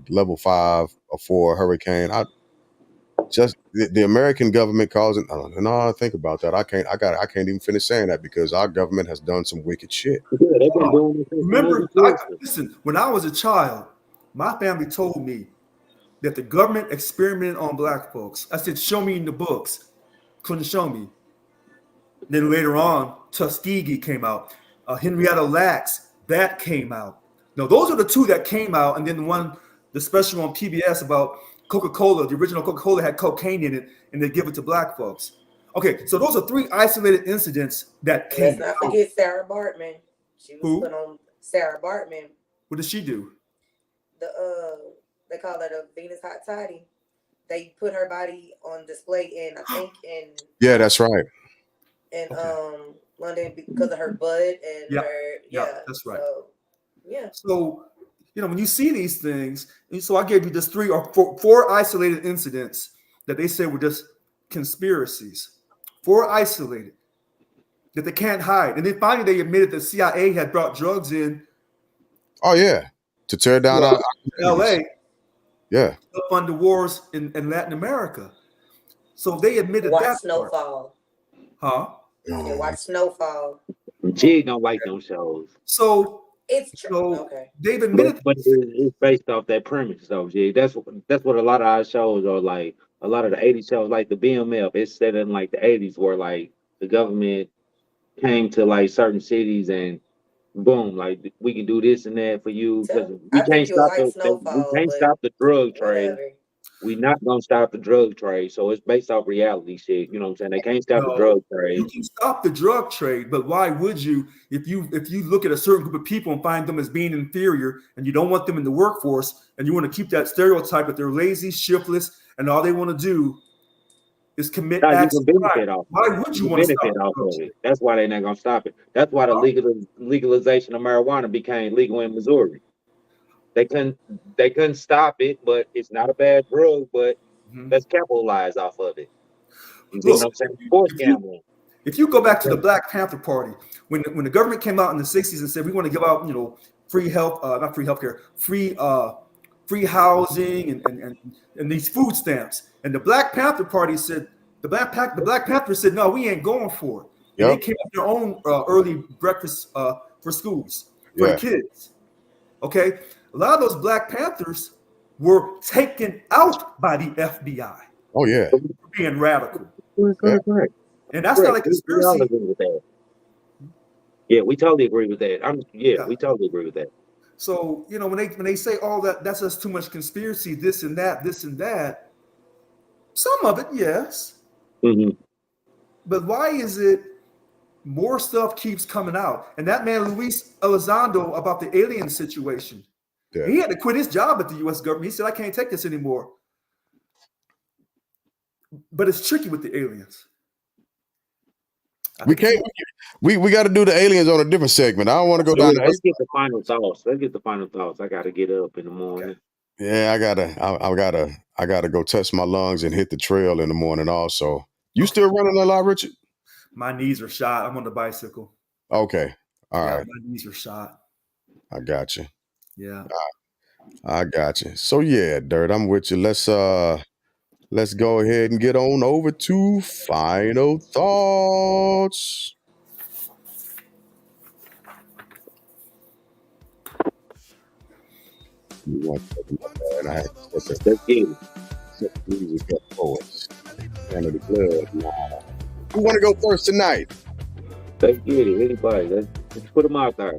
level 5 or 4 hurricane. I just the American government causing. I don't know. I think about that. I can't even finish saying that because our government has done some wicked shit. Yeah, they've been hold on. doing this since the movie Remember, Twister. listen, when I was a child, my family told me that the government experimented on black folks. I said, show me in the books. Couldn't show me. Then later on, Tuskegee came out. Henrietta Lacks, that came out. Now, those are the two that came out. And then the special on PBS about Coca-Cola, the original Coca-Cola had cocaine in it, and they give it to black folks. Okay, so those are 3 isolated incidents that Let's came not out. forget Sarah Bartman. She was put Who? on Sarah Bartman. What did she do? They call it a Venus Hot Toddy. They put her body on display in, I think, Yeah, that's right. London because of her butt and Yeah, her that's right. So yeah. So, when you see these things, and so I gave you just 3 or 4 isolated incidents that they say were just conspiracies. 4 isolated that they can't hide. And then finally they admitted the CIA had brought drugs in Oh yeah, to tear down our communities. LA Yeah. to fund the wars in Latin America. So they admitted Watch that part. Snowfall. Huh? Yeah, watch Snowfall. Jig don't like them shows. So It's true. Okay. they've But admitted it's based off that premise though, Jig. That's what a lot of our shows are like. A lot of the '80s shows, like the BMF, it's set in like the '80s, where like the government came to like certain cities and boom, like we can do this and that for you because I think you'll like we Snowfall, can't but stop the drug trade. whatever. We not gonna stop the drug trade, so it's based off reality shit. You know what I'm saying? They can't stop the no, drug you trade. can stop the drug trade, but why would you if you look at a certain group of people and find them as being inferior and you don't want them in the workforce and you want to keep that stereotype that they're lazy, shiftless, and all they want to do is commit Now you acts can of crime. benefit off Why of it. would You you can want to stop benefit the off drug of trade? it. That's why they're not gonna stop it. That's why the legalization of marijuana became legal in Missouri. They couldn't stop it, but it's not a bad drug. But Mhm. let's capitalize off of it. You see what Look, I'm saying? Sports gambling. if you go back to the Black Panther Party, when the government came out in the '60s and said we want to give out, free health, not free healthcare, free housing and these food stamps, and the Black Panther Party said The Black Panthers said, "No, we ain't going for it." And Yep. they came up with their own early breakfast for schools for the kids. Okay, a lot of those Black Panthers were taken out by the FBI. Oh yeah, for being radical. Correct. And that's not a We all conspiracy. agree with that. Yeah, we totally agree with that. Yeah. We totally agree with that. So, you know, when they say all that's just too much conspiracy, this and that, some of it, yes. Mm-hmm. But why is it more stuff keeps coming out? And that man, Luis Elizondo, about the alien situation, he had to quit his job at the U.S. government. He said, I can't take this anymore. But it's tricky with the aliens. We can't. We got to do the aliens on a different segment. I don't want to go down. Let's get the final thoughts. I got to get up in the morning. Okay. Yeah, I gotta go test my lungs and hit the trail in the morning. Also, you still running a lot, Richard? My knees are shot. I'm on the bicycle. Okay, all right. My knees are shot. I got you. Yeah, I got you. So yeah, Dirt, I'm with you. Let's go ahead and get on over to final thoughts. And I had to set the music up for us. Under the glove now. Who want to go first tonight? Let's get it. Anybody. Let's put them out there.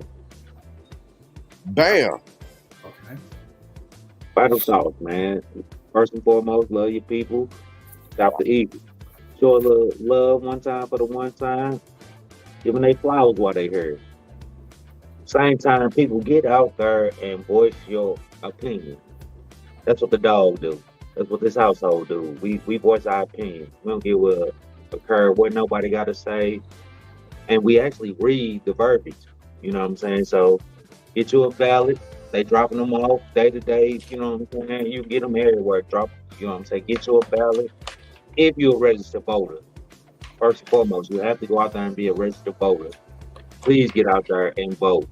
Bam. Okay. Final thoughts, man. First and foremost, love your people. Stop the evil. Show a little love one time for the one time. Give them their flowers while they here. Same time, people get out there and voice your opinion. That's what the dog do. That's what this household do. We voice our opinion. We don't give a curve what nobody got to say. And we actually read the verbiage. You know what I'm saying? So get you a ballot. They dropping them off day to day. You know what I'm saying? You get them everywhere. Drop. You know what I'm saying? Get you a ballot. If you're a registered voter, first and foremost, you have to go out there and be a registered voter. Please get out there and vote.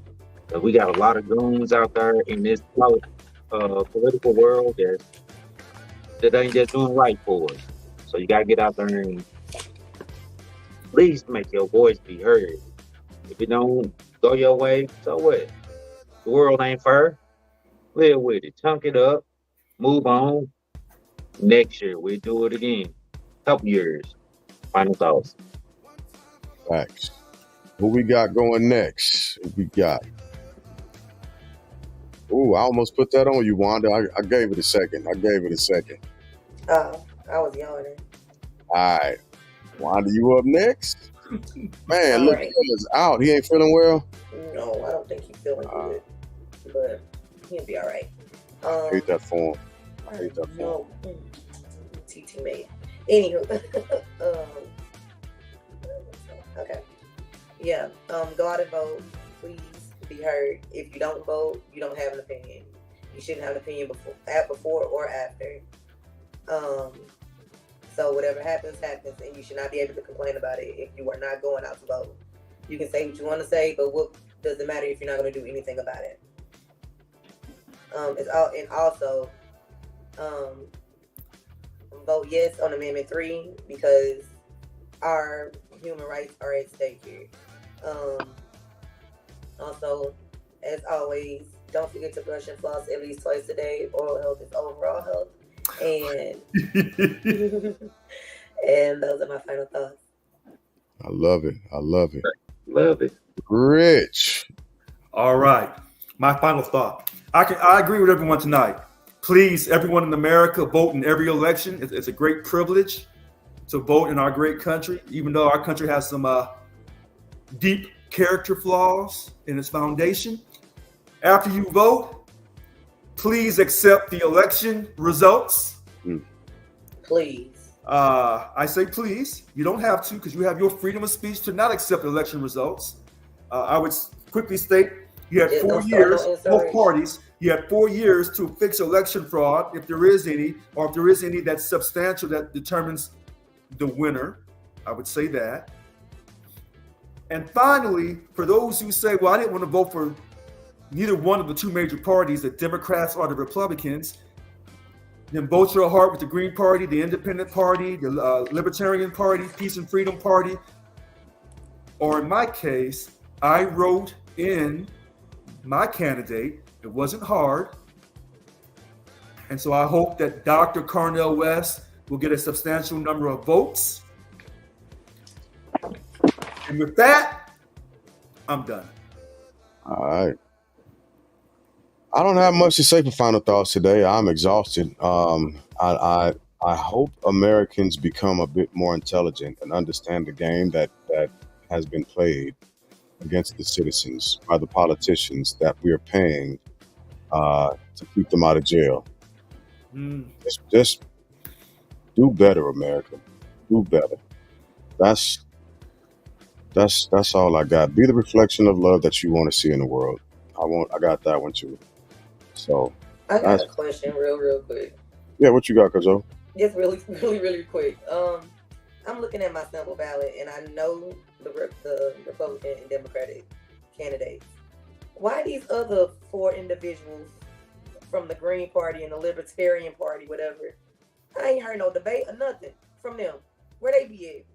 We got a lot of goons out there in this political world that ain't just doing right for us. So you gotta get out there and please make your voice be heard. If it don't go your way, so what? The world ain't fair. Live with it. Chunk it up. Move on. Next year we'll do it again. Couple years. Final thoughts. Facts. Who we got going next? Who we got? Ooh, I almost put that on you, Wanda. I gave it a second. Oh, I was yawning. All right. Wanda, you up next? Man, All look, right. he's out. He ain't feeling well? No, I don't think he's feeling good. But he'll be all right. I hate that for him. No. TT man. Anywho. Okay. Yeah. Go out and vote. Please be heard. If you don't vote, you don't have an opinion. You shouldn't have an opinion before or after. So whatever happens, and you should not be able to complain about it if you are not going out to vote. You can say what you want to say, but what does it matter if you're not going to do anything about it? Vote yes on Amendment 3 because our human rights are at stake here. Also, as always, don't forget to brush and floss at least twice a day. Oral health is overall health. And and those are my final thoughts. I love it. Love it. Rich. All right. My final thought. I agree with everyone tonight. Please, everyone in America, vote in every election. It's a great privilege to vote in our great country, even though our country has some deep character flaws in its foundation. After you vote, please accept the election results. Please. I say please. You don't have to because you have your freedom of speech to not accept election results. I would quickly state you had 4 years, both parties, you had 4 years to fix election fraud, if there is any, or if there is any that's substantial that determines the winner. I would say that. And finally, for those who say, well, I didn't want to vote for neither one of the two major parties, the Democrats or the Republicans, Then vote your heart with the Green Party, the Independent Party, the Libertarian Party, Peace and Freedom Party. Or in my case, I wrote in my candidate. It wasn't hard. And so I hope that Dr. Cornel West will get a substantial number of votes. And with that, I'm done. All right. I don't have much to say for final thoughts today. I'm exhausted. I hope Americans become a bit more intelligent and understand the game that has been played against the citizens by the politicians that we are paying to keep them out of jail. Just do better, America. Do better. That's all I got. Be the reflection of love that you want to see in the world. I got that one too. So I got a question real quick. Yeah, what you got, Kazo? Just really quick. I'm looking at my sample ballot and I know the Republican and Democratic candidates. Why these other 4 individuals from the Green Party and the Libertarian Party, whatever, I ain't heard no debate or nothing from them. Where they be at?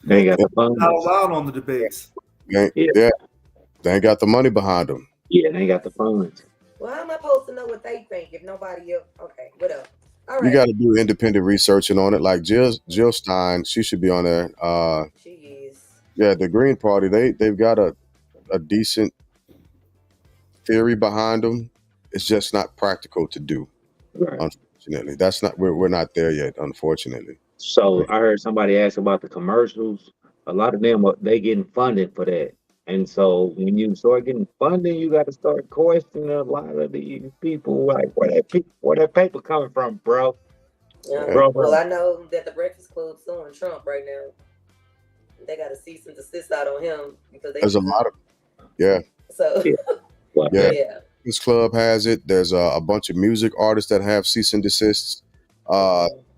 They ain't got the funds. Not allowed on the debates. Yeah, they ain't got the money behind them. Yeah, they ain't got the funds. Well, how am I supposed to know what they think if nobody else? Okay, whatever. All right. You got to do independent researching on it. Like Jill Stein, she should be on there. She is. Yeah, the Green Party, they've got a decent theory behind them. It's just not practical to do. Right. Unfortunately, that's not we're not there yet. Unfortunately. So I heard somebody ask about the commercials. A lot of them they getting funded for that. And so when you start getting funding, you got to start questioning a lot of these people, like where that paper coming from, bro. Yeah. Bro. Well, I know that the Breakfast Club's suing Trump right now. They got to cease and desist out on him because there's a lot of So yeah. This club has it. There's a bunch of music artists that have cease and desists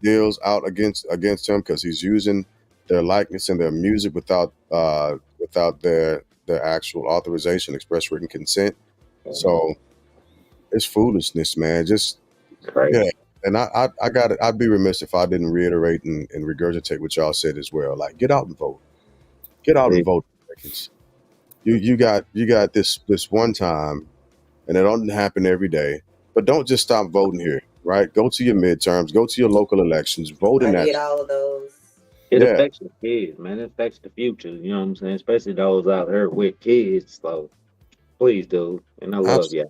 deals out against him because he's using their likeness and their music without their actual authorization, express written consent. So it's foolishness, man. Just crazy. And I got it. I'd be remiss if I didn't reiterate and regurgitate what y'all said as well. Like, get out and vote. Get out and vote. You got this one time, and it doesn't happen every day. But don't just stop voting here, right? Go to your midterms. Go to your local elections. Vote in that. Get all of those. It affects the kids, man. It affects the future. You know what I'm saying? Especially those out there with kids. So please do. And I love you.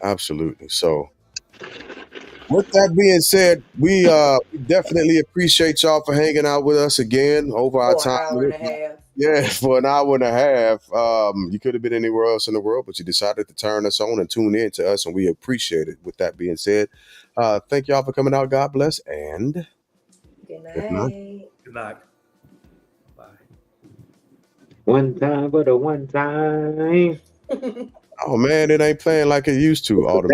Absolutely. So with that being said, we definitely appreciate y'all for hanging out with us again over our time. For an hour and a half. Yeah, for an hour and a half. You could have been anywhere else in the world, but you decided to turn us on and tune in to us, and we appreciate it. With that being said, thank y'all for coming out. God bless, and good night. Good night. Bye. One time for the one time. Oh man, it ain't playing like it used to. All the